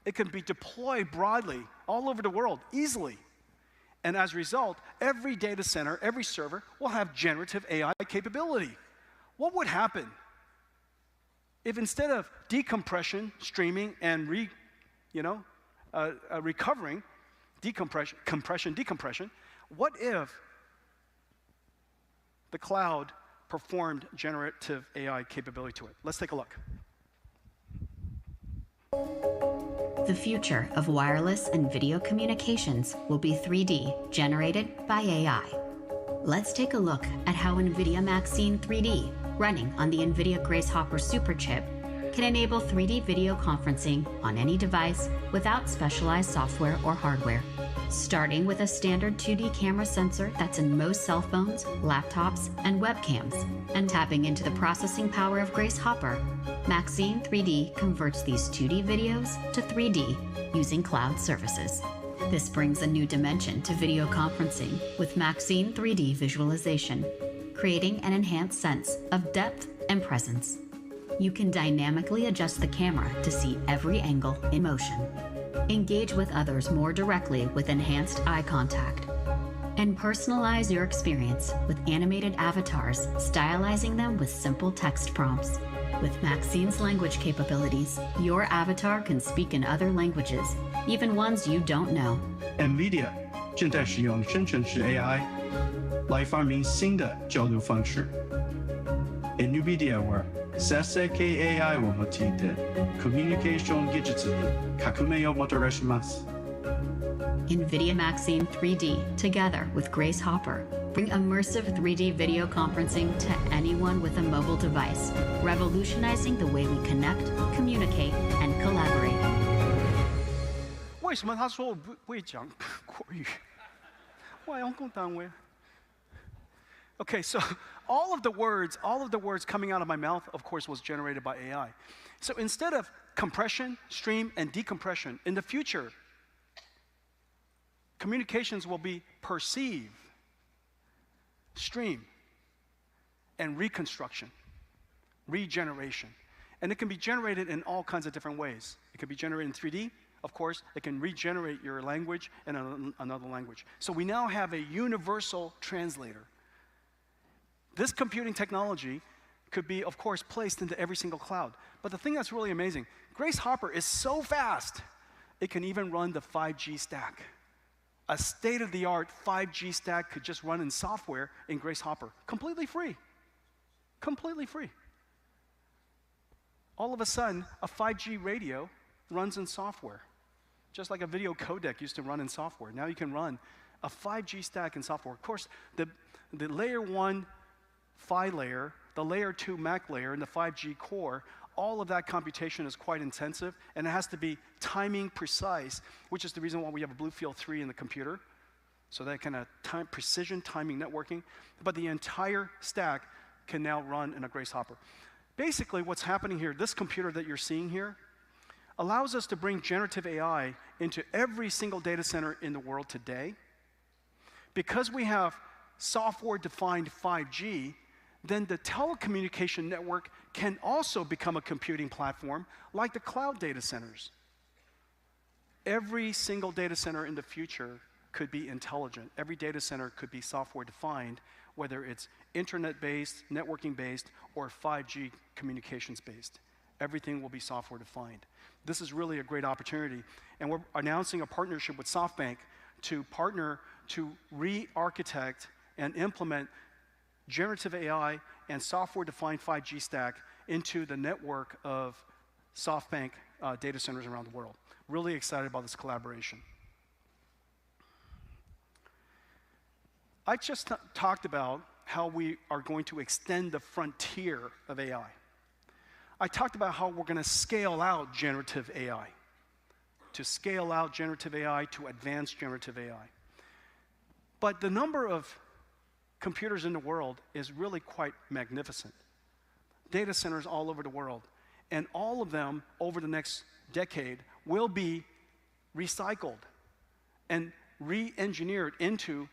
It can be deployed broadly all over the world, easily. And as a result, every data center, every server will have generative AI capability. What would happen if instead of decompression, streaming, and recovering, decompression, what if the cloud performed generative AI capability to it? Let's take a look. The future of wireless and video communications will be 3D, generated by AI. Let's take a look at how NVIDIA Maxine 3D, running on the NVIDIA Grace Hopper Superchip, can enable 3D video conferencing on any device without specialized software or hardware. Starting with a standard 2D camera sensor that's in most cell phones, laptops, and webcams, and tapping into the processing power of Grace Hopper, Maxine 3D converts these 2D videos to 3D using cloud services. This brings a new dimension to video conferencing with Maxine 3D visualization, creating an enhanced sense of depth and presence. You can dynamically adjust the camera to see every angle in motion. Engage with others more directly with enhanced eye contact. And personalize your experience with animated avatars, stylizing them with simple text prompts. With Maxine's language capabilities, your avatar can speak in other languages, even ones you don't know. NVIDIA 正在使用生成式 AI 来发明新的交流方式。NVIDIA は生成系 AI を用いてコミュニケーション技術に革命をもたらします。NVIDIA Maxine 3D, together with Grace Hopper, bring immersive 3D video conferencing to anyone with a mobile device, revolutionizing the way we connect, communicate, and collaborate. 为什么他说我不会讲国语？我要讲单位。Okay, so all of the words coming out of my mouth, of course, was generated by AI. So instead of compression, stream, and decompression, in the future, communications will be perceive, stream, and reconstruction, regeneration. And it can be generated in all kinds of different ways. It can be generated in 3D, of course. It can regenerate your language in another language. So we now have a universal translator. This computing technology could be, of course, placed into every single cloud. But the thing that's really amazing, Grace Hopper is so fast, it can even run the 5G stack. A state-of-the-art 5G stack could just run in software in Grace Hopper, completely free. Completely free. All of a sudden, a 5G radio runs in software, just like a video codec used to run in software. Now you can run a 5G stack in software. Of course, the layer 1 PHY layer, the layer 2 MAC layer, and the 5G core, all of that computation is quite intensive, and it has to be timing precise, which is the reason why we have a BlueField 3 in the computer, so that kind of precision timing networking. But the entire stack can now run in a Grace Hopper. Basically, what's happening here, this computer that you're seeing here, allows us to bring generative AI into every single data center in the world today. Because we have software-defined 5G, then the telecommunication network can also become a computing platform like the cloud data centers. Every single data center in the future could be intelligent. Every data center could be software-defined, whether it's internet-based, networking-based, or 5G communications-based. Everything will be software-defined. This is really a great opportunity, and we're announcing a partnership with SoftBank to partner to re-architect and implement generative AI and software-defined 5G stack into the network of SoftBank data centers around the world. Really excited about this collaboration. I just talked about how we are going to extend the frontier of AI. I talked about how we're going to scale out generative AI, to scale out generative AI, to advance generative AI. But the number of computers in the world is really quite magnificent. Data centers all over the world. And all of them, over the next decade, will be recycled and re-engineered into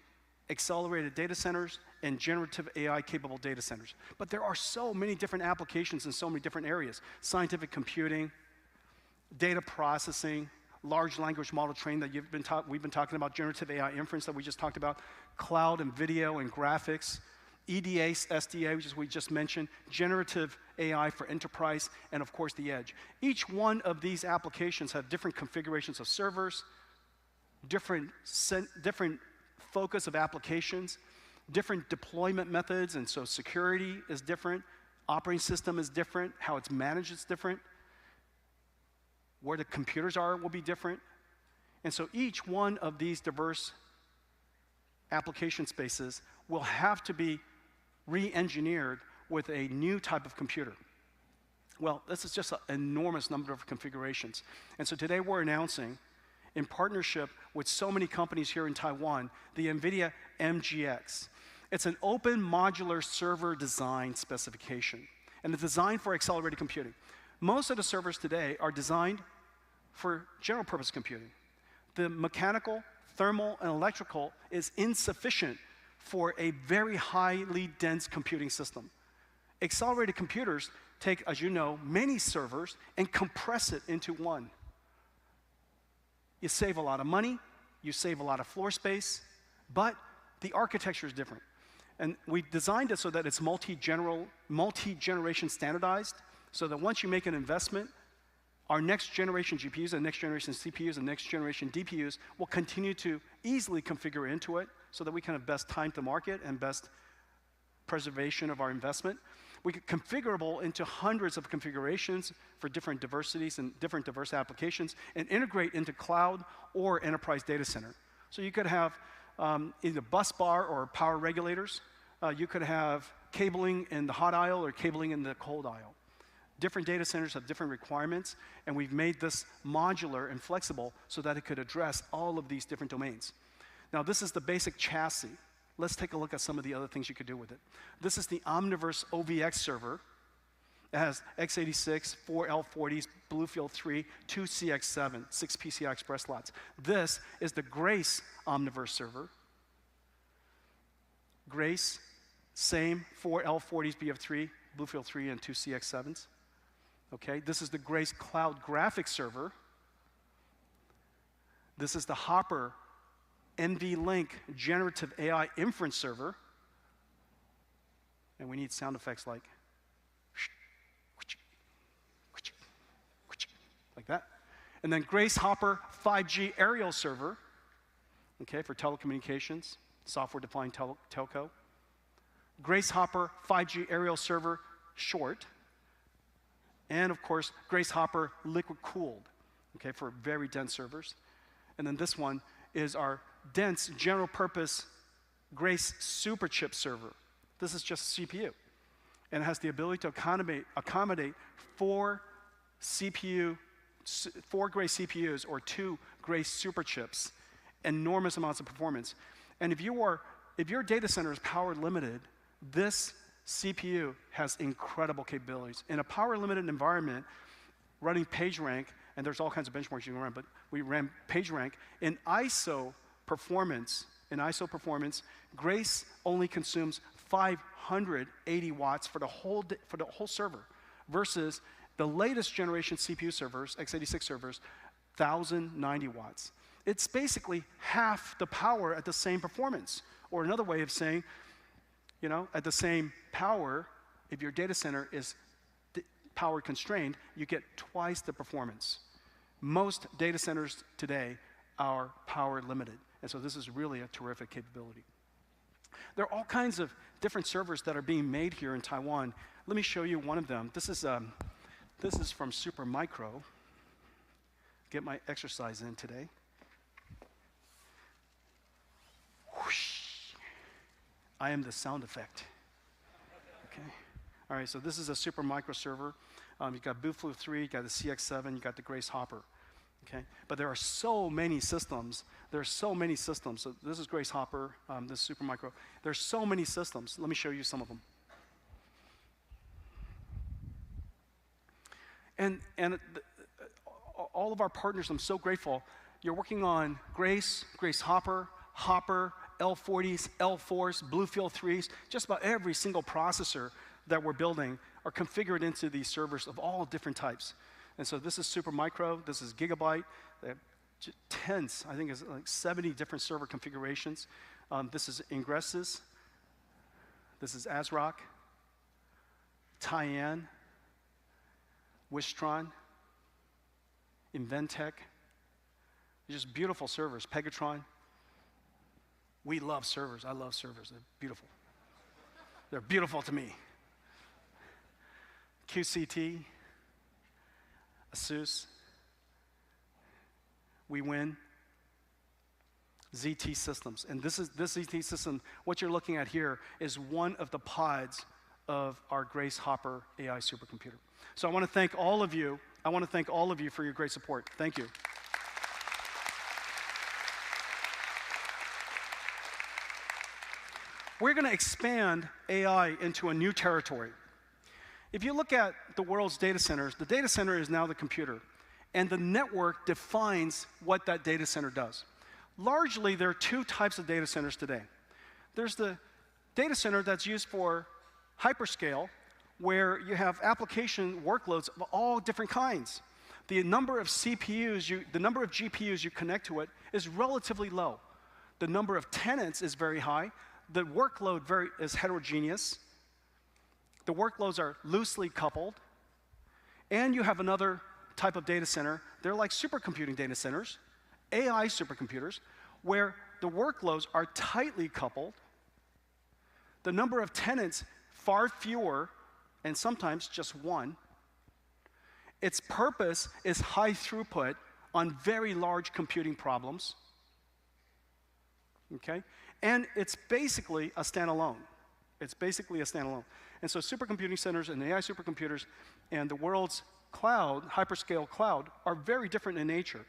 accelerated data centers and generative AI-capable data centers. But there are so many different applications in so many different areas. Scientific computing, data processing, large language model training that we've been talking about, generative AI inference that we just talked about, cloud and video and graphics, EDA, SDA, which is we just mentioned, generative AI for enterprise, and of course the edge. Each one of these applications have different configurations of servers, different focus of applications, different deployment methods, and so security is different, operating system is different, how it's managed is different, where the computers are will be different. And so each one of these diverse application spaces will have to be re-engineered with a new type of computer. Well, this is just an enormous number of configurations. And so today we're announcing, in partnership with so many companies here in Taiwan, the NVIDIA MGX. It's an open modular server design specification, and it's designed for accelerated computing. Most of the servers today are designed for general purpose computing. The mechanical, thermal, and electrical is insufficient for a very highly dense computing system. Accelerated computers take, as you know, many servers and compress it into one. You save a lot of money, you save a lot of floor space, but the architecture is different. And we designed it so that it's multi-generation standardized, so that once you make an investment, our next generation GPUs and next generation CPUs and next generation DPUs will continue to easily configure into it so that we can have best time to market and best preservation of our investment. We get configurable into hundreds of configurations for different diversities and different diverse applications and integrate into cloud or enterprise data center. So you could have either bus bar or power regulators. You could have cabling in the hot aisle or cabling in the cold aisle. Different data centers have different requirements, and we've made this modular and flexible so that it could address all of these different domains. Now, this is the basic chassis. Let's take a look at some of the other things you could do with it. This is the Omniverse OVX server. It has x86, 4 L40s, BlueField 3, 2 CX7, 6 PCI Express slots. This is the Grace Omniverse server. Grace, same 4 L40s, BF3, BlueField 3, and 2 CX7s. Okay, this is the Grace Cloud Graphics server. This is the Hopper NVLink Generative AI Inference server. And we need sound effects like that. And then Grace Hopper 5G Aerial server, okay, for telecommunications, software-defined telco. Grace Hopper 5G Aerial server short. And of course, Grace Hopper liquid cooled, okay, for very dense servers. And then this one is our dense general purpose Grace Superchip server. This is just a CPU. And it has the ability to accommodate 4 Grace CPUs or 2 Grace Superchips, enormous amounts of performance. And if your data center is power limited, this CPU has incredible capabilities. In a power-limited environment, running PageRank, and there's all kinds of benchmarks you can run, but we ran PageRank in ISO performance. Grace only consumes 580 watts for the whole server, versus the latest generation CPU servers, x86 servers, 1,090 watts. It's basically half the power at the same performance. Or another way of saying, at the same power, if your data center is power constrained, you get twice the performance. Most data centers today are power limited, and so this is really a terrific capability. There are all kinds of different servers that are being made here in Taiwan. Let me show you one of them. This is from Supermicro. Get my exercise in today. Whoosh. I am the sound effect. Okay. All right, so this is a Supermicro server. You've got BlueField 3, you've got the CX7, you've got the Grace Hopper. Okay. But there are so many systems. So this is Grace Hopper, this is Supermicro. There's so many systems. Let me show you some of them. And all of our partners, I'm so grateful. You're working on Grace Hopper, L40s, L4s, BlueField 3s, just about every single processor that we're building are configured into these servers of all different types. And so this is Supermicro, this is Gigabyte, they have tens, I think it's like 70 different server configurations. This is Ingresys, this is ASRock, Tyan, Wistron, Inventec, just beautiful servers, Pegatron. We love servers. I love servers. They're beautiful. They're beautiful to me. QCT, ASUS, we win. ZT Systems. And this ZT system, what you're looking at here is one of the pods of our Grace Hopper AI supercomputer. So I want to thank all of you. For your great support. Thank you. We're going to expand AI into a new territory. If you look at the world's data centers, the data center is now the computer, and the network defines what that data center does. Largely, there are 2 types of data centers today. There's the data center that's used for hyperscale, where you have application workloads of all different kinds. The number of GPUs you connect to it is relatively low. The number of tenants is very high. The workload is heterogeneous. The workloads are loosely coupled. And you have another type of data center. They're like supercomputing data centers, AI supercomputers, where the workloads are tightly coupled. The number of tenants, far fewer, and sometimes just one. Its purpose is high throughput on very large computing problems. Okay? And it's basically a standalone. It's basically a standalone. And so supercomputing centers and AI supercomputers and the world's cloud, hyperscale cloud, are very different in nature.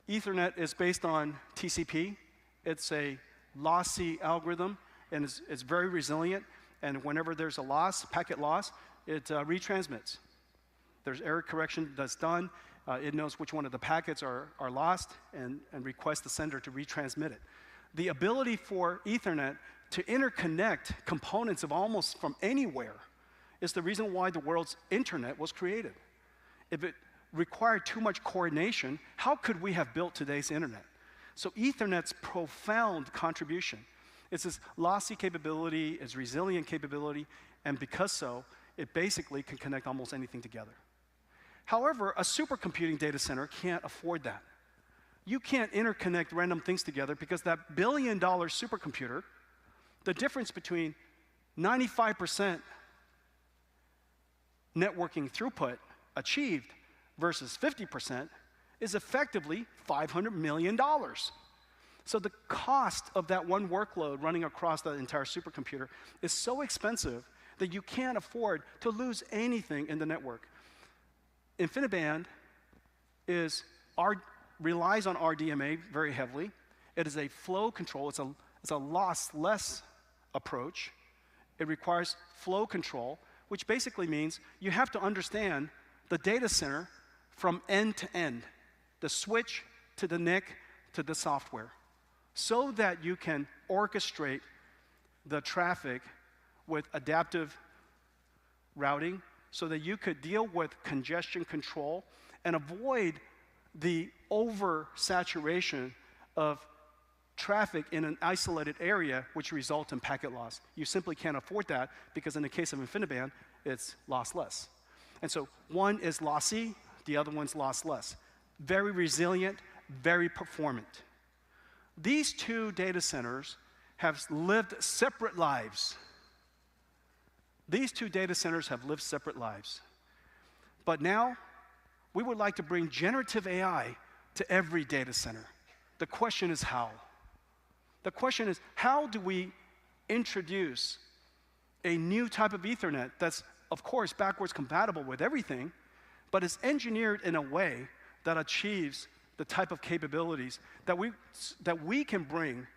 Ethernet is based on TCP. It's a lossy algorithm, and it's very resilient. And whenever there's a loss, packet loss, it retransmits. There's error correction that's done. It knows which one of the packets are lost and requests the sender to retransmit it. The ability for Ethernet to interconnect components of almost from anywhere is the reason why the world's internet was created. If it required too much coordination, how could we have built today's internet? So Ethernet's profound contribution is this lossy capability, its resilient capability, and because so, it basically can connect almost anything together. However, a supercomputing data center can't afford that. You can't interconnect random things together because that billion-dollar supercomputer, the difference between 95% networking throughput achieved versus 50% is effectively $500 million. So the cost of that one workload running across the entire supercomputer is so expensive that you can't afford to lose anything in the network. InfiniBand relies on RDMA very heavily. It is a flow control. It's a lossless approach. It requires flow control, which basically means you have to understand the data center from end to end, the switch to the NIC to the software, so that you can orchestrate the traffic with adaptive routing so that you could deal with congestion control and avoid the oversaturation of traffic in an isolated area, which results in packet loss. You simply can't afford that because in the case of InfiniBand, it's lossless. And so one is lossy, the other one's lossless. Very resilient, very performant. These two data centers have lived separate lives. These two data centers have lived separate lives. But now, we would like to bring generative AI to every data center. The question is how? The question is, how do we introduce a new type of Ethernet that's, of course, backwards compatible with everything, but is engineered in a way that achieves the type of capabilities that we can bring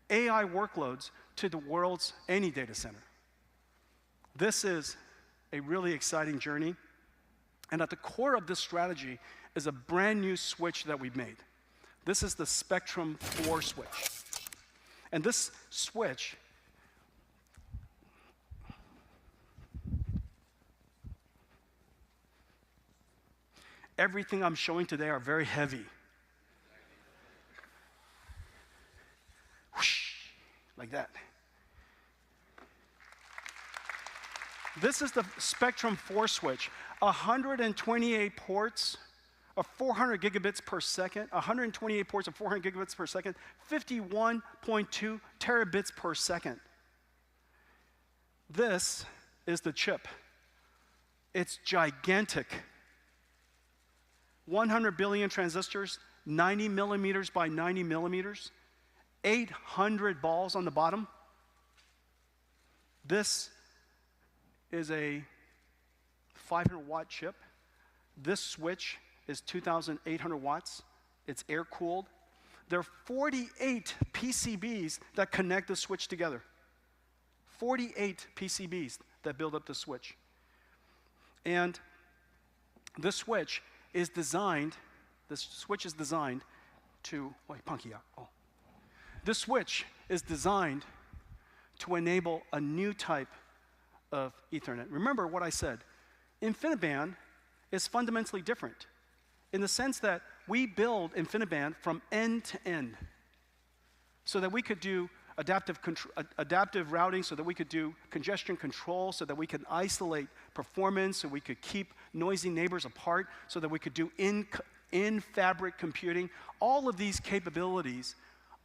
AI workloads to the world's any data center? This is a really exciting journey. And at the core of this strategy is a brand new switch that we've made. This is the Spectrum 4 switch. And this switch everything I'm showing today are very heavy. Whoosh, like that. This is the Spectrum 4 switch. 128 ports of 400 gigabits per second, 128 ports of 400 gigabits per second, 51.2 terabits per second. This is the chip. It's gigantic. 100 billion transistors, 90 millimeters by 90 millimeters, 800 balls on the bottom. This is a 500-watt chip. This switch is 2,800 watts. It's air-cooled. There are 48 PCBs that connect the switch together. 48 PCBs that build up the switch. And this switch is designed to, wait, punky out. Oh. This switch is designed to enable a new type of Ethernet. Remember what I said. InfiniBand is fundamentally different in the sense that we build InfiniBand from end to end. so that we could do adaptive routing, so that we could do congestion control, so that we could isolate performance, so we could keep noisy neighbors apart, so that we could do in-fabric computing. All of these capabilities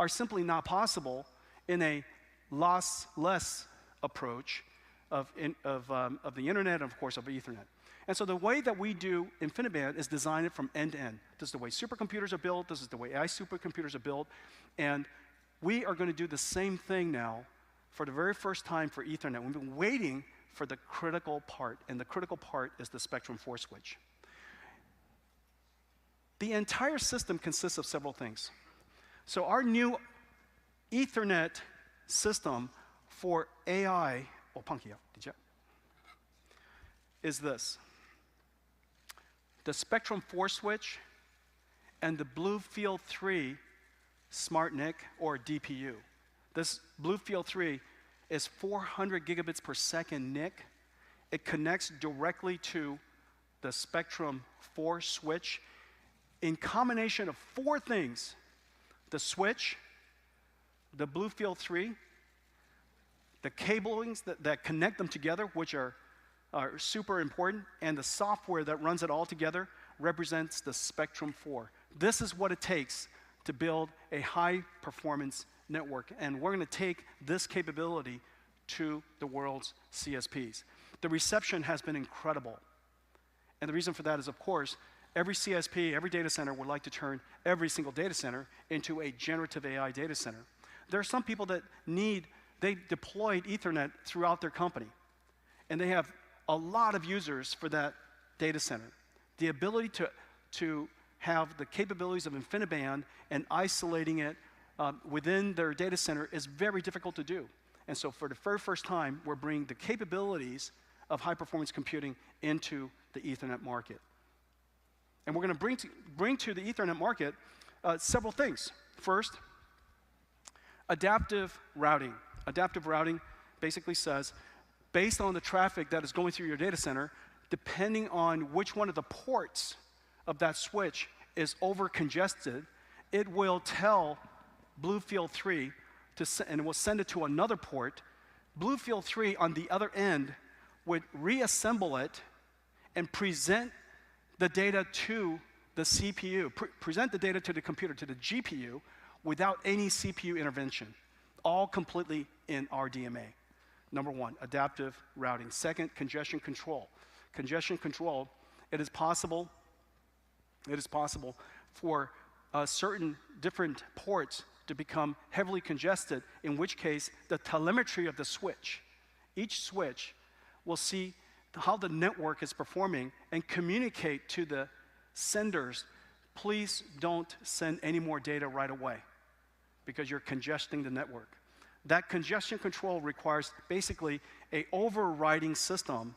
are simply not possible in a lossless approach of the internet and, of course, of Ethernet. And so the way that we do InfiniBand is design it from end to end. This is the way supercomputers are built. This is the way AI supercomputers are built. And we are going to do the same thing now for the very first time for Ethernet. We've been waiting for the critical part, and the critical part is the Spectrum 4 switch. The entire system consists of several things. So our new Ethernet system for AI, is this. The Spectrum 4 switch and the Bluefield 3 Smart NIC or DPU. This Bluefield 3 is 400 gigabits per second NIC. It connects directly to the Spectrum 4 switch in combination of four things: the switch, the Bluefield 3, the cablings that connect them together, which are super important, and the software that runs it all together represents the Spectrum 4. This is what it takes to build a high-performance network, and we're going to take this capability to the world's CSPs. The reception has been incredible, and the reason for that is, of course, every CSP, every data center would like to turn every single data center into a generative AI data center. There are some people that they deployed Ethernet throughout their company, and they have a lot of users for that data center. The ability to have the capabilities of InfiniBand and isolating it within their data center is very difficult to do. And so for the very first time, we're bringing the capabilities of high-performance computing into the Ethernet market. And we're going to bring to the Ethernet market several things. First, adaptive routing. Adaptive routing basically says, based on the traffic that is going through your data center, depending on which one of the ports of that switch is over-congested, it will tell Bluefield 3, and it will send it to another port. Bluefield 3 on the other end would reassemble it and present the data to the CPU, present the data to the computer, to the GPU, without any CPU intervention, all completely in RDMA. Number one, adaptive routing. Second, congestion control. Congestion control, it is possible for certain different ports to become heavily congested, in which case the telemetry of the switch, each switch will see how the network is performing and communicate to the senders, please don't send any more data right away because you're congesting the network. That congestion control requires basically an overriding system,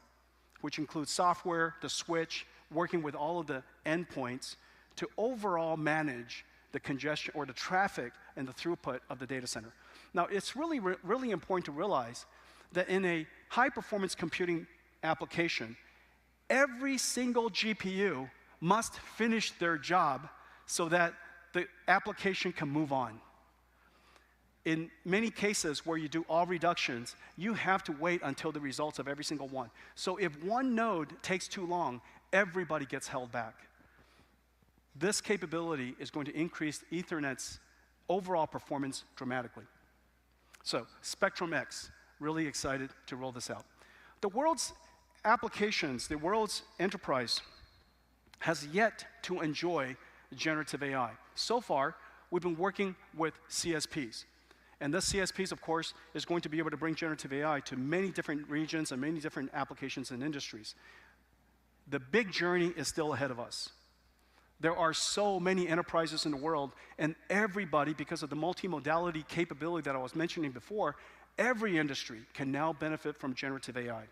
which includes software, the switch, working with all of the endpoints to overall manage the congestion or the traffic and the throughput of the data center. Now, it's really important to realize that in a high-performance computing application, every single GPU must finish their job so that the application can move on. In many cases where you do all reductions, you have to wait until the results of every single one. So if one node takes too long, everybody gets held back. This capability is going to increase Ethernet's overall performance dramatically. So Spectrum X, really excited to roll this out. The world's applications, the world's enterprise has yet to enjoy generative AI. So far, we've been working with CSPs. And this CSPs, of course, is going to be able to bring generative AI to many different regions and many different applications and industries. The big journey is still ahead of us. There are so many enterprises in the world, and everybody, because of the multimodality capability that I was mentioning before, every industry can now benefit from generative AI.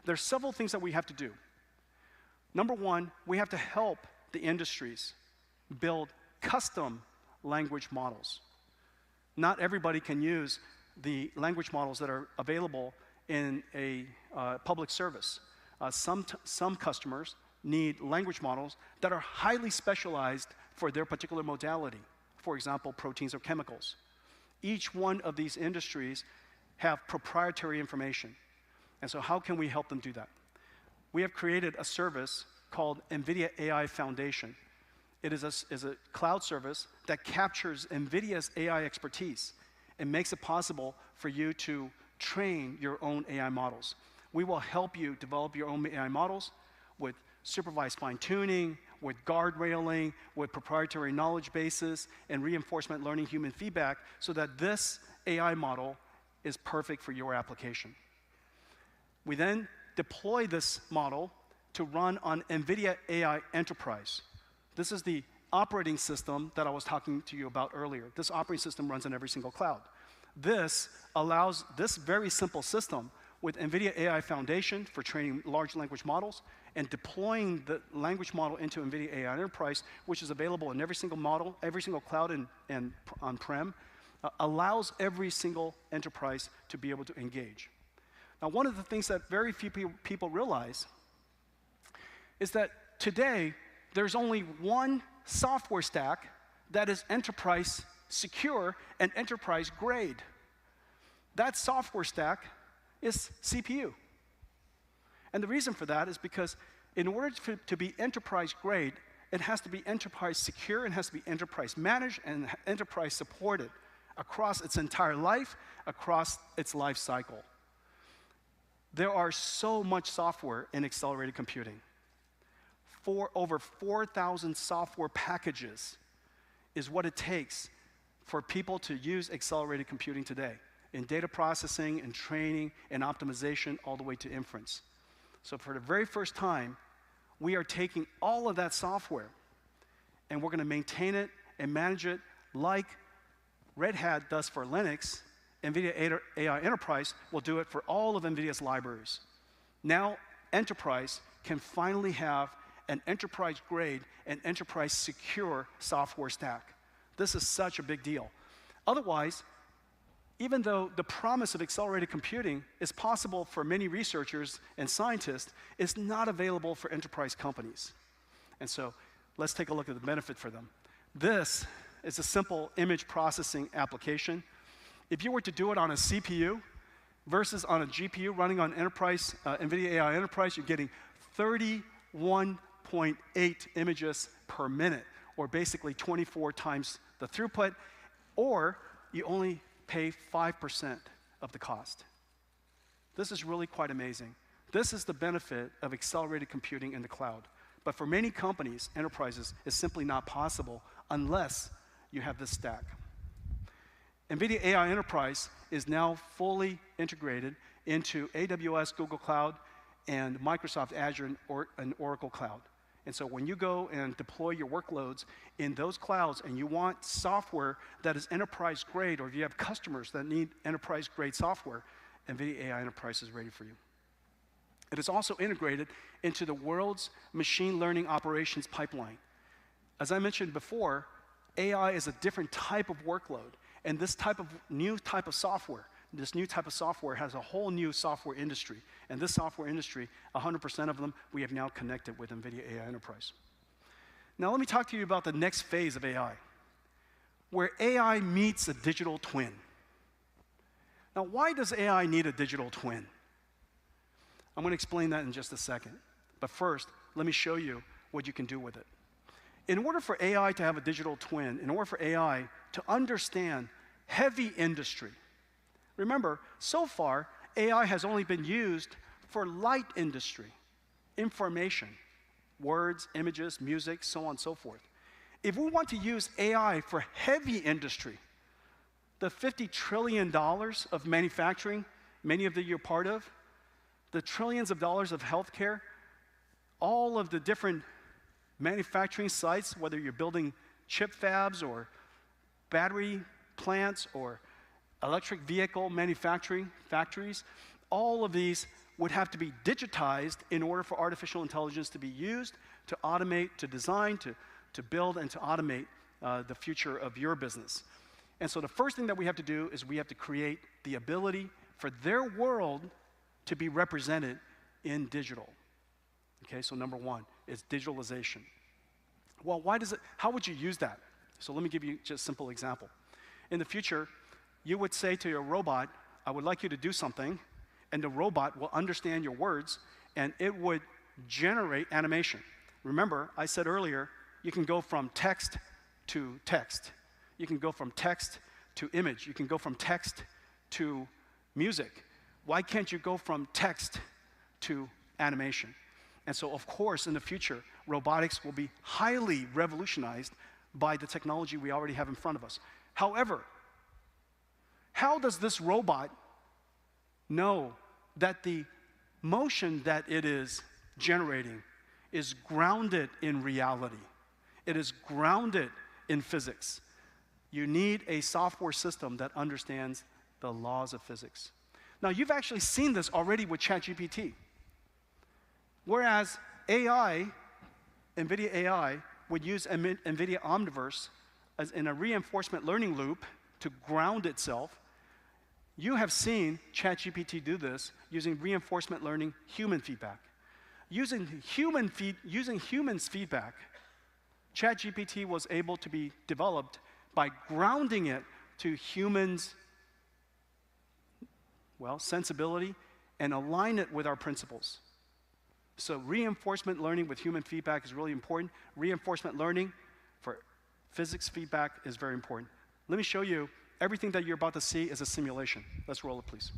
There are several things that we have to do. Number one, we have to help the industries build custom language models. Not everybody can use the language models that are available in a public service. Some customers need language models that are highly specialized for their particular modality. For example, proteins or chemicals. Each one of these industries have proprietary information. And so how can we help them do that? We have created a service called NVIDIA AI Foundation. It is a cloud service that captures NVIDIA's AI expertise and makes it possible for you to train your own AI models. We will help you develop your own AI models with supervised fine-tuning, with guardrailing, with proprietary knowledge bases, and reinforcement learning human feedback so that this AI model is perfect for your application. We then deploy this model to run on NVIDIA AI Enterprise. This is the operating system that I was talking to you about earlier. This operating system runs on every single cloud. This allows this very simple system with NVIDIA AI Foundation for training large language models and deploying the language model into NVIDIA AI Enterprise, which is available in every single model, every single cloud and on-prem, allows every single enterprise to be able to engage. Now, one of the things that very few people realize is that today, there's only one software stack that is enterprise secure and enterprise grade. That software stack is CPU. And the reason for that is because in order to be enterprise grade, it has to be enterprise secure, it has to be enterprise managed, and enterprise supported across its entire life, across its life cycle. There are so much software in accelerated computing. Over 4,000 software packages is what it takes for people to use accelerated computing today in data processing and training and optimization all the way to inference. So for the very first time, we are taking all of that software and we're going to maintain it and manage it like Red Hat does for Linux. NVIDIA AI Enterprise will do it for all of NVIDIA's libraries. Now, enterprise can finally have an enterprise-grade and enterprise-secure software stack. This is such a big deal. Otherwise, even though the promise of accelerated computing is possible for many researchers and scientists, it's not available for enterprise companies. And so let's take a look at the benefit for them. This is a simple image processing application. If you were to do it on a CPU versus on a GPU running on enterprise, NVIDIA AI Enterprise, you're getting 31.8 images per minute, or basically 24 times the throughput, or you only pay 5% of the cost. This is really quite amazing. This is the benefit of accelerated computing in the cloud. But for many companies, enterprises, it's simply not possible unless you have this stack. NVIDIA AI Enterprise is now fully integrated into AWS, Google Cloud, and Microsoft Azure and Oracle Cloud. And so when you go and deploy your workloads in those clouds and you want software that is enterprise grade, or if you have customers that need enterprise grade software, NVIDIA AI Enterprise is ready for you. It is also integrated into the world's machine learning operations pipeline. As I mentioned before, AI is a different type of workload, and this new type of software has a whole new software industry. And this software industry, 100% of them, we have now connected with NVIDIA AI Enterprise. Now let me talk to you about the next phase of AI, where AI meets a digital twin. Now, why does AI need a digital twin? I'm going to explain that in just a second. But first, let me show you what you can do with it. In order for AI to have a digital twin, in order for AI to understand heavy industry, remember, so far, AI has only been used for light industry, information, words, images, music, so on and so forth. If we want to use AI for heavy industry, the $50 trillion of manufacturing, many of you are part of, the trillions of dollars of healthcare, all of the different manufacturing sites, whether you're building chip fabs or battery plants or electric vehicle manufacturing factories, all of these would have to be digitized in order for artificial intelligence to be used to automate, to design, to build, and to automate the future of your business. And so the first thing that we have to do is we have to create the ability for their world to be represented in digital. Okay, so number one is digitalization. Well, how would you use that? So let me give you just a simple example. In the future, you would say to your robot, I would like you to do something, and the robot will understand your words, and it would generate animation. Remember, I said earlier, you can go from text to text. You can go from text to image. You can go from text to music. Why can't you go from text to animation? And so, of course, in the future, robotics will be highly revolutionized by the technology we already have in front of us. However, how does this robot know that the motion that it is generating is grounded in reality? It is grounded in physics. You need a software system that understands the laws of physics. Now, you've actually seen this already with ChatGPT. Whereas AI, NVIDIA AI, would use NVIDIA Omniverse as in a reinforcement learning loop to ground itself. You have seen ChatGPT do this using reinforcement learning human feedback. Using humans' feedback, ChatGPT was able to be developed by grounding it to humans' sensibility and align it with our principles. So reinforcement learning with human feedback is really important. Reinforcement learning for physics feedback is very important. Let me show you, everything that you're about to see is a simulation. Let's roll it, please.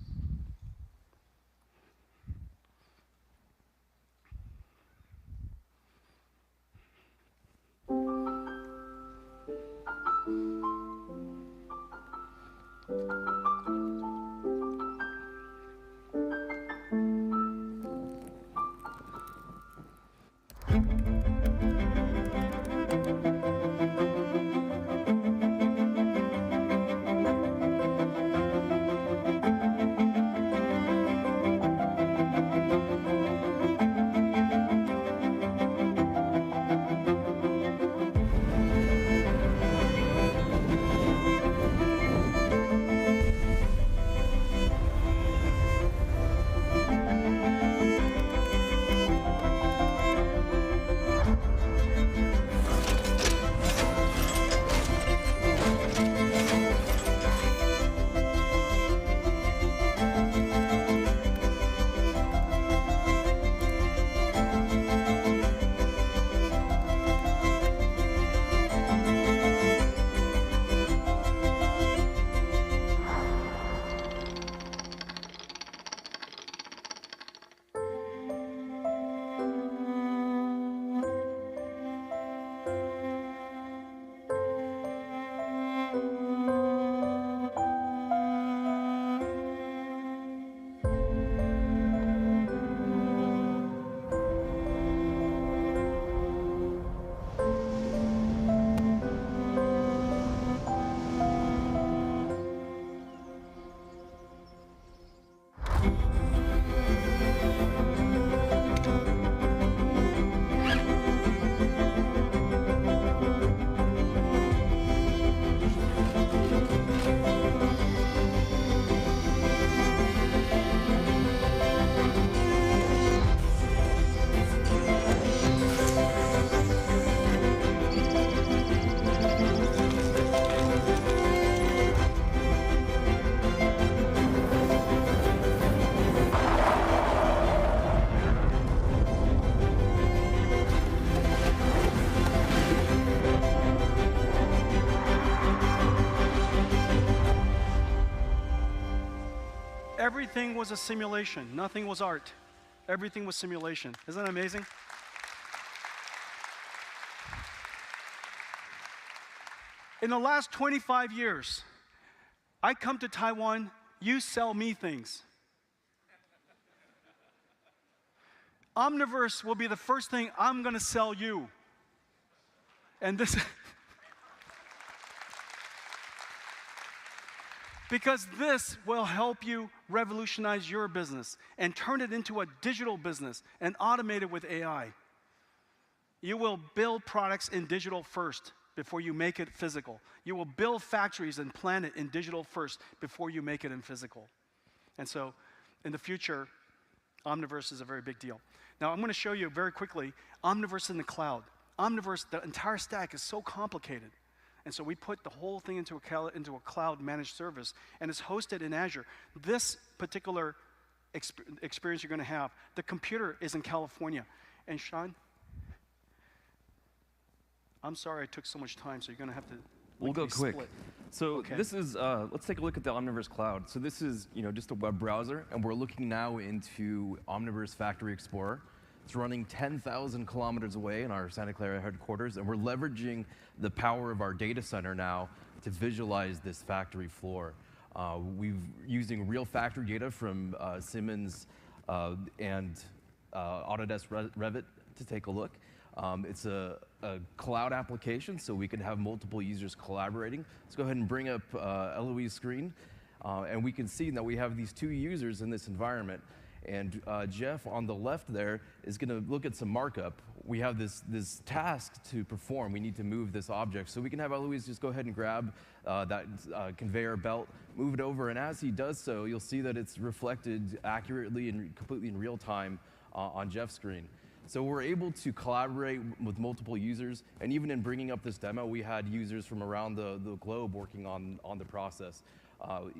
Everything was a simulation. Nothing was art. Everything was simulation. Isn't that amazing? In the last 25 years, I come to Taiwan, you sell me things. Omniverse will be the first thing I'm going to sell you. And this because this will help you revolutionize your business and turn it into a digital business and automate it with AI. You will build products in digital first before you make it physical. You will build factories and plan it in digital first before you make it in physical. And so, in the future, Omniverse is a very big deal. Now, I'm going to show you very quickly Omniverse in the cloud. Omniverse, the entire stack is so complicated. And so we put the whole thing into a cloud managed service, and it's hosted in Azure. This particular experience you're going to have, the computer is in California. And Sean, I'm sorry I took so much time, so you're going to have to We'll go quick. split. So Okay. this is, let's take a look at the Omniverse Cloud. So this is, just a web browser, and we're looking now into Omniverse Factory Explorer. It's running 10,000 kilometers away in our Santa Clara headquarters, and we're leveraging the power of our data center now to visualize this factory floor. We're using real factory data from Siemens and Autodesk Revit to take a look. It's a cloud application, so we can have multiple users collaborating. Let's go ahead and bring up Eloise's screen, and we can see that we have these two users in this environment. And Jeff on the left there is going to look at some markup. We have this task to perform. We need to move this object. So we can have Eloise just go ahead and grab that conveyor belt, move it over, and as he does so, you'll see that it's reflected accurately and completely in real time on Jeff's screen. So we're able to collaborate with multiple users, and even in bringing up this demo, we had users from around the globe working on the process.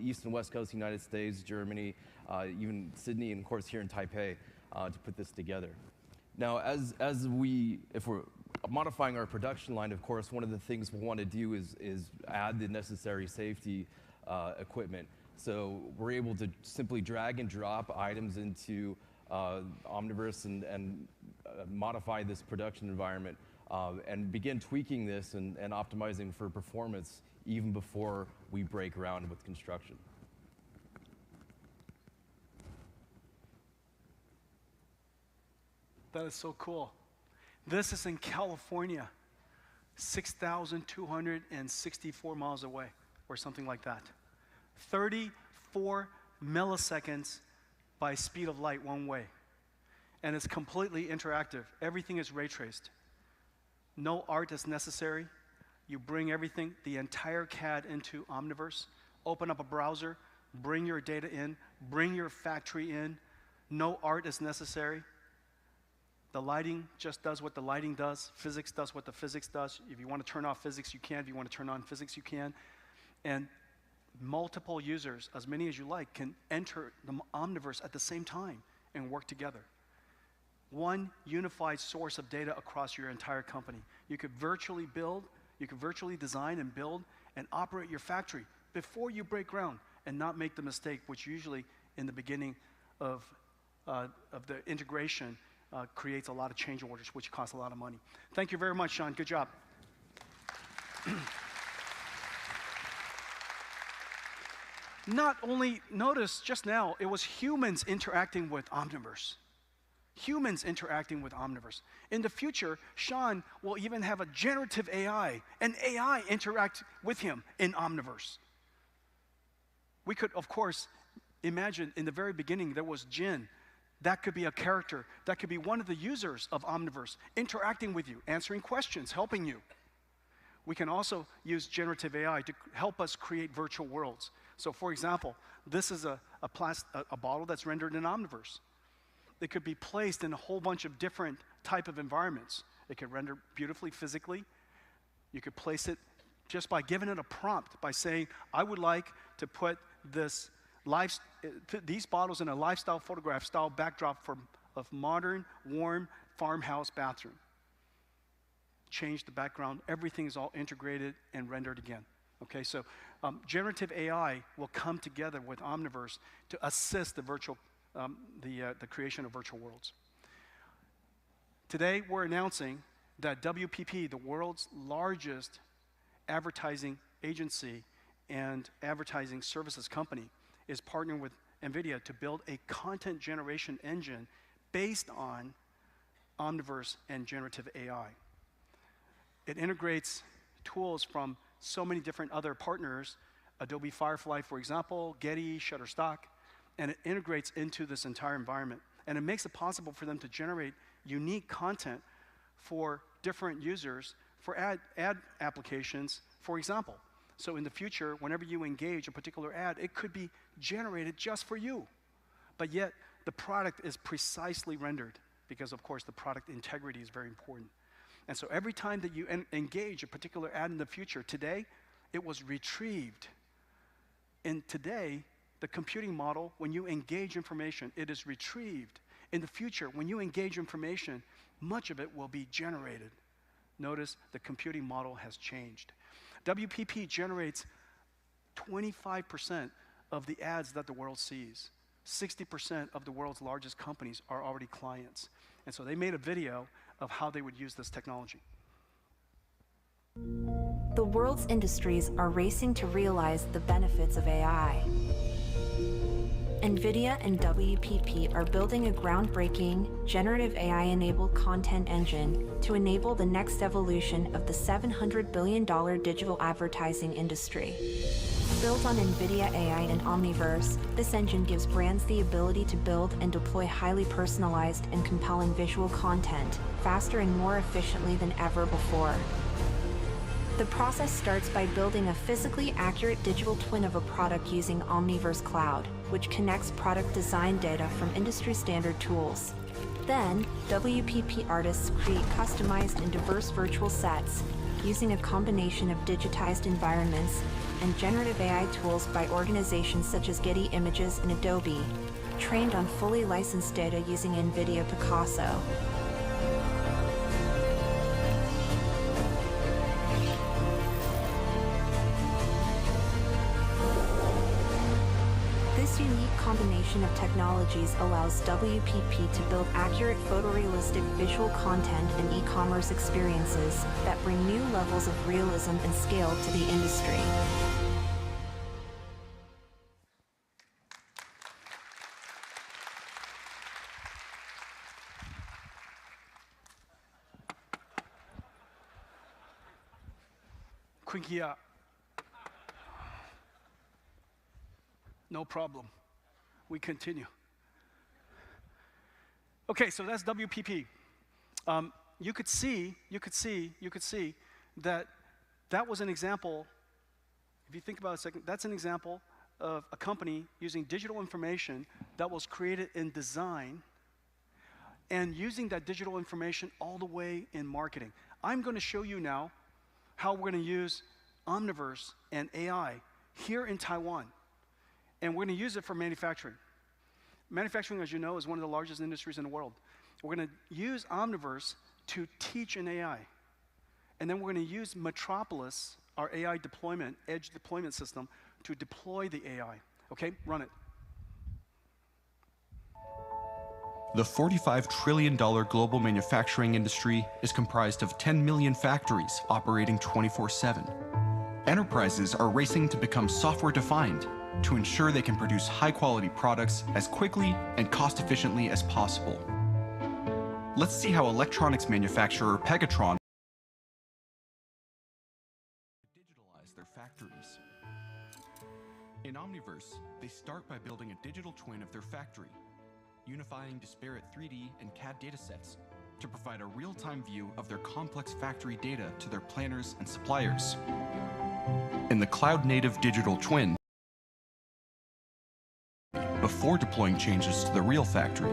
East and West Coast, United States, Germany, even Sydney, and of course here in Taipei, to put this together. Now, if we're modifying our production line, of course, one of the things we want to do is add the necessary safety equipment. So we're able to simply drag and drop items into Omniverse and modify this production environment and begin tweaking this and optimizing for performance even before we break ground with construction. That is so cool. This is in California, 6,264 miles away, or something like that. 34 milliseconds by speed of light one way. And it's completely interactive. Everything is ray traced. No art is necessary. You bring everything, the entire CAD into Omniverse, open up a browser, bring your data in, bring your factory in. No art is necessary. The lighting just does what the lighting does. Physics does what the physics does. If you want to turn off physics, you can. If you want to turn on physics, you can. And multiple users, as many as you like, can enter the Omniverse at the same time and work together. One unified source of data across your entire company. You could virtually build, you could virtually design and build and operate your factory before you break ground and not make the mistake, which usually in the beginning of the integration creates a lot of change orders, which costs a lot of money. Thank you very much, Sean. Good job. Not only, notice just now, it was humans interacting with Omniverse. Humans interacting with Omniverse. In the future, Sean will even have a generative AI, and AI interact with him in Omniverse. We could, of course, imagine in the very beginning there was Jin. That could be a character. That could be one of the users of Omniverse interacting with you, answering questions, helping you. We can also use generative AI to help us create virtual worlds. So for example, this is a bottle that's rendered in Omniverse. It could be placed in a whole bunch of different type of environments. It could render beautifully physically. You could place it just by giving it a prompt, by saying, I would like to put these bottles in a lifestyle photograph style backdrop of modern, warm farmhouse bathroom. Change the background. Everything is all integrated and rendered again. Okay, so generative AI will come together with Omniverse to assist the the creation of virtual worlds. Today, we're announcing that WPP, the world's largest advertising agency and advertising services company, is partnering with NVIDIA to build a content generation engine based on Omniverse and generative AI. It integrates tools from so many different other partners, Adobe Firefly, for example, Getty, Shutterstock, and it integrates into this entire environment. And it makes it possible for them to generate unique content for different users for ad applications, for example. So in the future, whenever you engage a particular ad, it could be generated just for you. But yet, the product is precisely rendered because, of course, the product integrity is very important. And so every time that you engage a particular ad in the future, today, it was retrieved. And today, the computing model, when you engage information, it is retrieved. In the future, when you engage information, much of it will be generated. Notice the computing model has changed. WPP generates 25% of the ads that the world sees. 60% of the world's largest companies are already clients. And so they made a video of how they would use this technology. The world's industries are racing to realize the benefits of AI. NVIDIA and WPP are building a groundbreaking, generative AI-enabled content engine to enable the next evolution of the $700 billion digital advertising industry. Built on NVIDIA AI and Omniverse, this engine gives brands the ability to build and deploy highly personalized and compelling visual content faster and more efficiently than ever before. The process starts by building a physically accurate digital twin of a product using Omniverse Cloud, which connects product design data from industry-standard tools. Then, WPP artists create customized and diverse virtual sets using a combination of digitized environments and generative AI tools by organizations such as Getty Images and Adobe, trained on fully licensed data using NVIDIA Picasso. This unique combination of technologies allows WPP to build accurate photorealistic visual content and e-commerce experiences that bring new levels of realism and scale to the industry. Quinkia. No problem. We continue. Okay, so that's WPP. You could see that that was an example. If you think about it a second, that's an example of a company using digital information that was created in design and using that digital information all the way in marketing. I'm going to show you now how we're going to use Omniverse and AI here in Taiwan. And we're going to use it for manufacturing. Manufacturing, as you know, is one of the largest industries in the world. We're going to use Omniverse to teach an AI. And then we're going to use Metropolis, our AI deployment, edge deployment system, to deploy the AI. Okay, run it. The $45 trillion global manufacturing industry is comprised of 10 million factories operating 24/7. Enterprises are racing to become software-defined to ensure they can produce high-quality products as quickly and cost-efficiently as possible. Let's see how electronics manufacturer Pegatron digitalize their factories. In Omniverse, they start by building a digital twin of their factory, unifying disparate 3D and CAD datasets to provide a real-time view of their complex factory data to their planners and suppliers. In the cloud-native digital twin, before deploying changes to the real factory.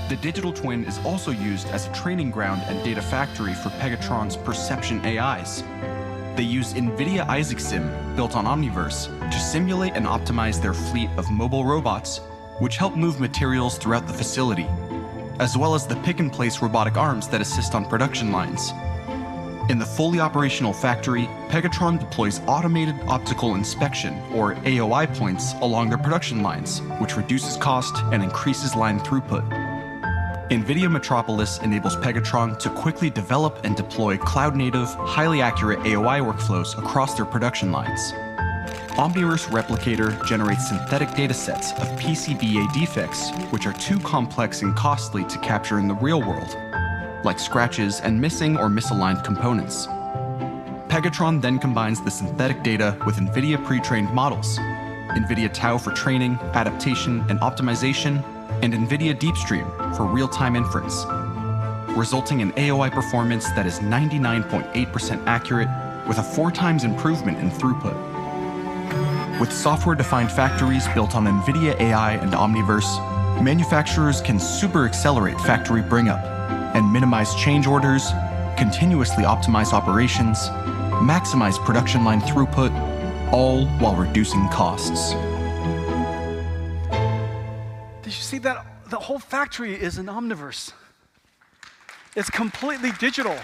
The digital twin is also used as a training ground and data factory for Pegatron's perception AIs. They use NVIDIA Isaac Sim, built on Omniverse, to simulate and optimize their fleet of mobile robots, which help move materials throughout the facility, as well as the pick-and-place robotic arms that assist on production lines. In the fully operational factory, Pegatron deploys automated optical inspection, or AOI points, along their production lines, which reduces cost and increases line throughput. NVIDIA Metropolis enables Pegatron to quickly develop and deploy cloud-native, highly accurate AOI workflows across their production lines. Omniverse Replicator generates synthetic datasets of PCBA defects, which are too complex and costly to capture in the real world, like scratches and missing or misaligned components. Pegatron then combines the synthetic data with NVIDIA pre-trained models, NVIDIA Tau for training, adaptation, and optimization, and NVIDIA DeepStream for real-time inference, resulting in AOI performance that is 99.8% accurate with a 4 times improvement in throughput. With software-defined factories built on NVIDIA AI and Omniverse, manufacturers can super accelerate factory bring-up and minimize change orders, continuously optimize operations, maximize production line throughput, all while reducing costs. Did you see that? The whole factory is an Omniverse. It's completely digital.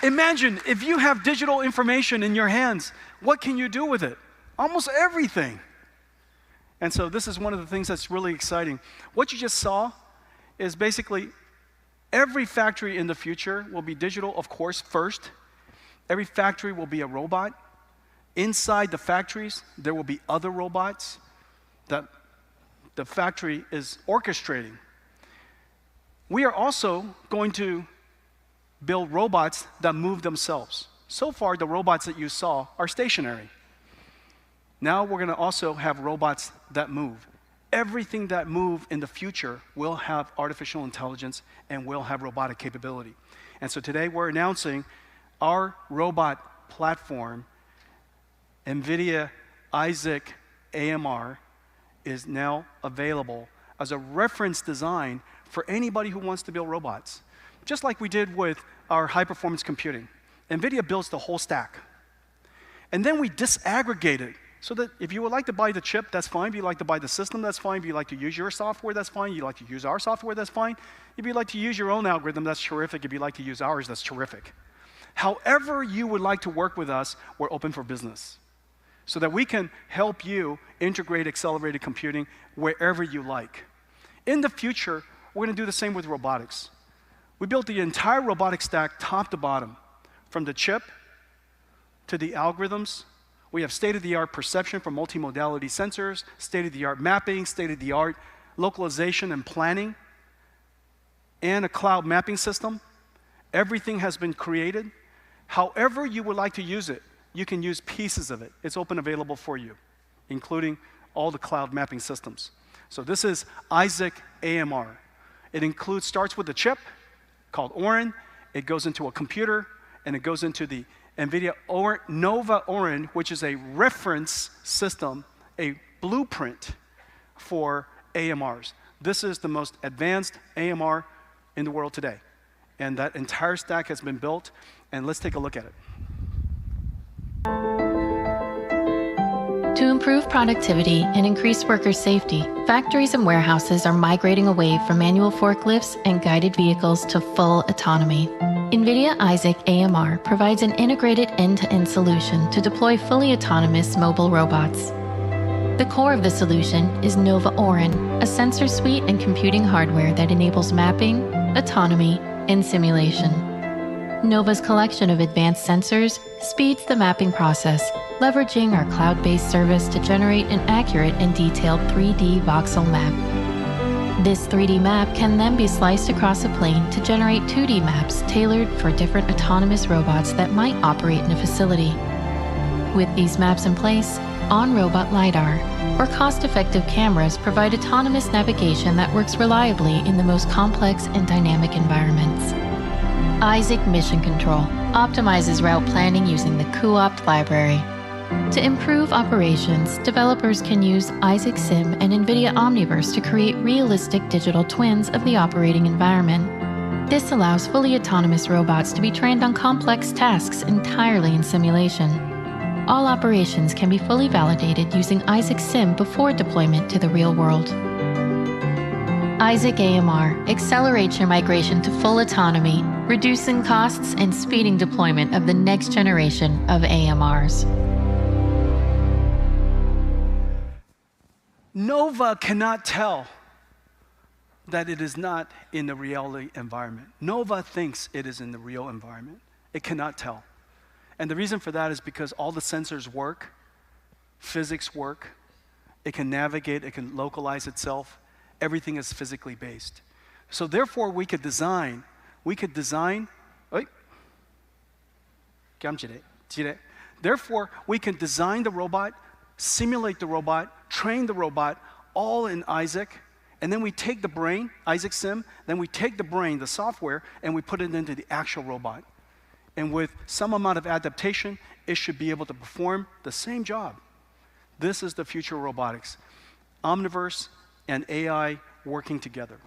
Imagine if you have digital information in your hands, what can you do with it? Almost everything. And so this is one of the things that's really exciting. What you just saw is basically every factory in the future will be digital, of course, first. Every factory will be a robot. Inside the factories, there will be other robots that the factory is orchestrating. We are also going to build robots that move themselves. So far, the robots that you saw are stationary. Now we're going to also have robots that move. Everything that moves in the future will have artificial intelligence and will have robotic capability. And so today we're announcing our robot platform, NVIDIA Isaac AMR, is now available as a reference design for anybody who wants to build robots. Just like we did with our high-performance computing. NVIDIA builds the whole stack. And then we disaggregate it so that if you would like to buy the chip, that's fine. If you'd like to buy the system, that's fine. If you'd like to use your software, that's fine. If you'd like to use our software, that's fine. If you'd like to use your own algorithm, that's terrific. If you'd like to use ours, that's terrific. However you would like to work with us, we're open for business so that we can help you integrate accelerated computing wherever you like. In the future, we're going to do the same with robotics. We built the entire robotic stack top to bottom, from the chip to the algorithms. We have state-of-the-art perception for multimodality sensors, state-of-the-art mapping, state-of-the-art localization and planning, and a cloud mapping system. Everything has been created. However you would like to use it, you can use pieces of it. It's open available for you, including all the cloud mapping systems. So this is Isaac AMR. It starts with a chip called Orin. It goes into a computer, and it goes into the NVIDIA Nova Orin, which is a reference system, a blueprint for AMRs. This is the most advanced AMR in the world today. And that entire stack has been built, and let's take a look at it. To improve productivity and increase worker safety, factories and warehouses are migrating away from manual forklifts and guided vehicles to full autonomy. NVIDIA Isaac AMR provides an integrated end-to-end solution to deploy fully autonomous mobile robots. The core of the solution is Nova Orin, a sensor suite and computing hardware that enables mapping, autonomy, and simulation. Nova's collection of advanced sensors speeds the mapping process, leveraging our cloud-based service to generate an accurate and detailed 3D voxel map. This 3D map can then be sliced across a plane to generate 2D maps tailored for different autonomous robots that might operate in a facility. With these maps in place, on-robot LiDAR, or cost-effective cameras provide autonomous navigation that works reliably in the most complex and dynamic environments. Isaac Mission Control optimizes route planning using the cuOpt library. To improve operations, developers can use Isaac Sim and NVIDIA Omniverse to create realistic digital twins of the operating environment. This allows fully autonomous robots to be trained on complex tasks entirely in simulation. All operations can be fully validated using Isaac Sim before deployment to the real world. Isaac AMR accelerates your migration to full autonomy, reducing costs and speeding deployment of the next generation of AMRs. Nova cannot tell that it is not in the reality environment. Nova thinks it is in the real environment. It cannot tell. And the reason for that is because all the sensors work, physics work, it can navigate, it can localize itself. Everything is physically based. So therefore we could design, therefore we can design the robot, simulate the robot, train the robot, all in Isaac, and then we take the brain, Isaac Sim, then we take the brain, the software, and we put it into the actual robot. And with some amount of adaptation, it should be able to perform the same job. This is the future of robotics. Omniverse and AI working together.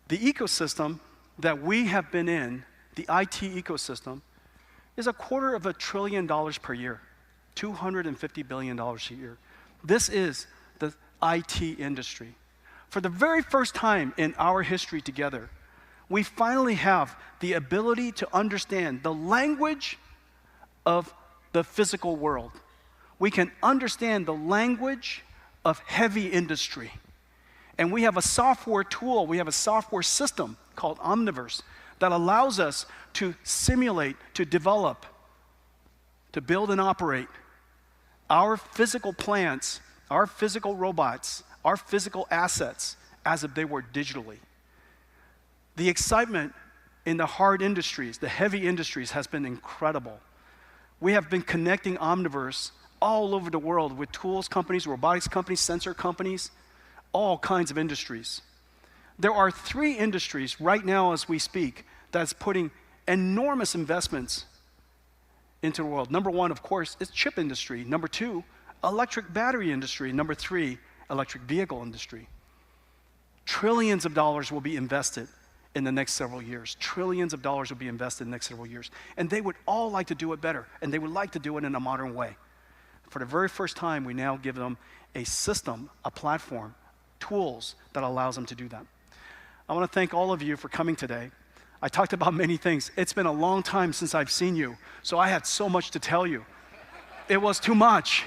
The ecosystem that we have been in, the IT ecosystem, is $250 billion per year, $250 billion a year. This is the IT industry. For the very first time in our history together, we finally have the ability to understand the language of the physical world. We can understand the language of heavy industry. And we have a software tool, we have a software system called Omniverse that allows us to simulate, to develop, to build and operate our physical plants, our physical robots, our physical assets as if they were digitally. The excitement in the hard industries, the heavy industries, has been incredible. We have been connecting Omniverse all over the world with tools companies, robotics companies, sensor companies, all kinds of industries. There are 3 industries right now as we speak that's putting enormous investments into the world. Number 1, of course, is chip industry. Number 2, electric battery industry. Number 3, electric vehicle industry. Trillions of dollars will be invested in the next several years. Trillions of dollars will be invested in the next several years. And they would all like to do it better, and they would like to do it in a modern way. For the very first time, we now give them a system, a platform, tools that allows them to do that. I want to thank all of you for coming today. I talked about many things. It's been a long time since I've seen you, so I had so much to tell you. It was too much.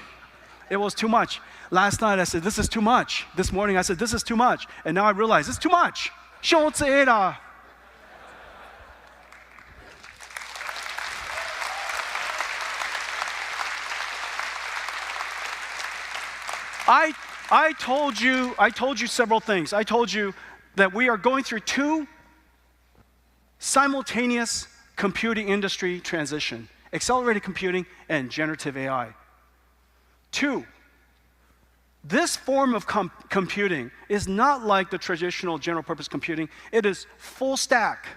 It was too much. Last night I said, this is too much. This morning I said, this is too much. And now I realize it's too much. I told you several things. I told you that we are going through 2 simultaneous computing industry transition, accelerated computing and generative AI. 2, this form of computing is not like the traditional general purpose computing. It is full stack.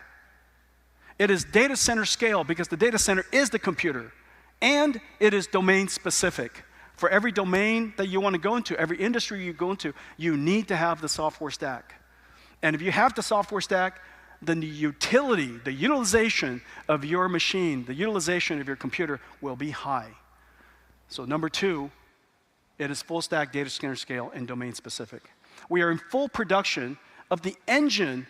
It is data center scale because the data center is the computer, and it is domain specific. For every domain that you want to go into, every industry you go into, you need to have the software stack. And if you have the software stack, then the utility, the utilization of your machine, the utilization of your computer will be high. So number 2, it is full stack, data center scale, and domain specific. We are in full production of the engine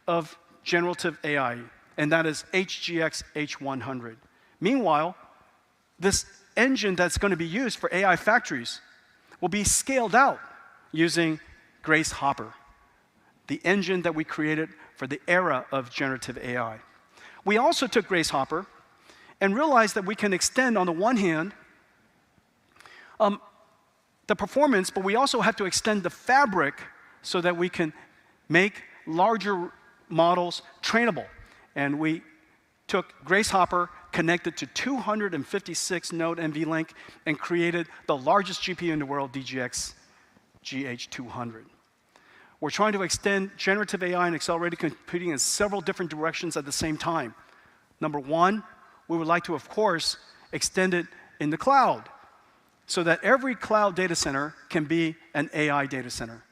of generative AI, and that is HGX H100. Meanwhile, this engine that's going to be used for AI factories will be scaled out using Grace Hopper, the engine that we created for the era of generative AI. We also took Grace Hopper and realized that we can extend, on the one hand, the performance, but we also have to extend the fabric so that we can make larger models trainable. And we took Grace Hopper, connected to 256 node NVLink, and created the largest GPU in the world, DGX GH200. We're trying to extend generative AI and accelerated computing in several different directions at the same time. Number 1, we would like to, of course, extend it in the cloud so that every cloud data center can be an AI data center.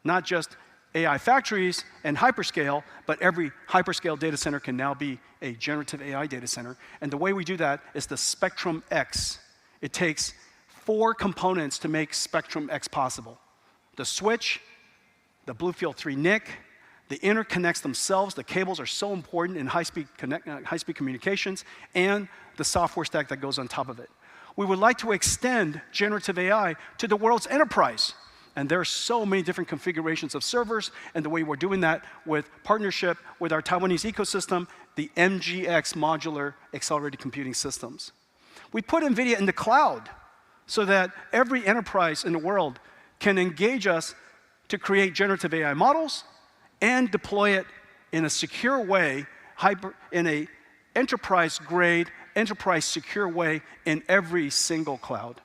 Not just AI factories and hyperscale, but every hyperscale data center can now be a generative AI data center. And the way we do that is the Spectrum X. It takes 4 components to make Spectrum X possible: the switch, the Bluefield 3 NIC, the interconnects themselves. The cables are so important in high-speed communications, and the software stack that goes on top of it. We would like to extend generative AI to the world's enterprise. And there are so many different configurations of servers, and the way we're doing that with partnership with our Taiwanese ecosystem, the MGX Modular Accelerated Computing Systems. We put NVIDIA in the cloud so that every enterprise in the world can engage us to create generative AI models and deploy it in a secure way, in an enterprise-grade, enterprise-secure way in every single cloud.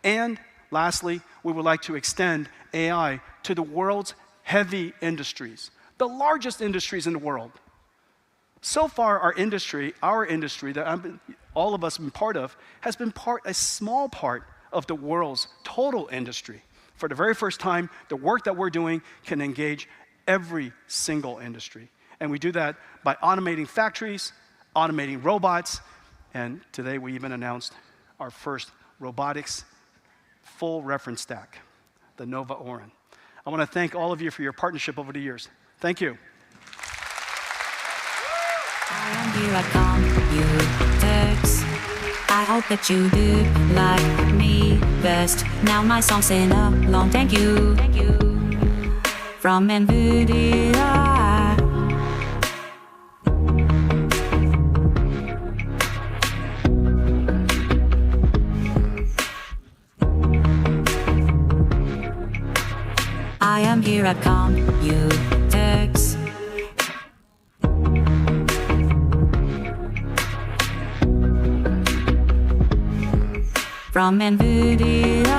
And lastly, we would like to extend AI to the world's heavy industries, the largest industries in the world. So far, our industry that all of us have been part of, has been a small part of the world's total industry. For the very first time, the work that we're doing can engage every single industry. And we do that by automating factories, automating robots, and today we even announced our first robotics full reference stack, the Nova Orin. I want to thank all of you for your partnership over the years. Thank you. I am here at Computers. I hope that you do like me best. Now my song's in a long thank you. From NVIDIA. I am here at Computers. From NVIDIA.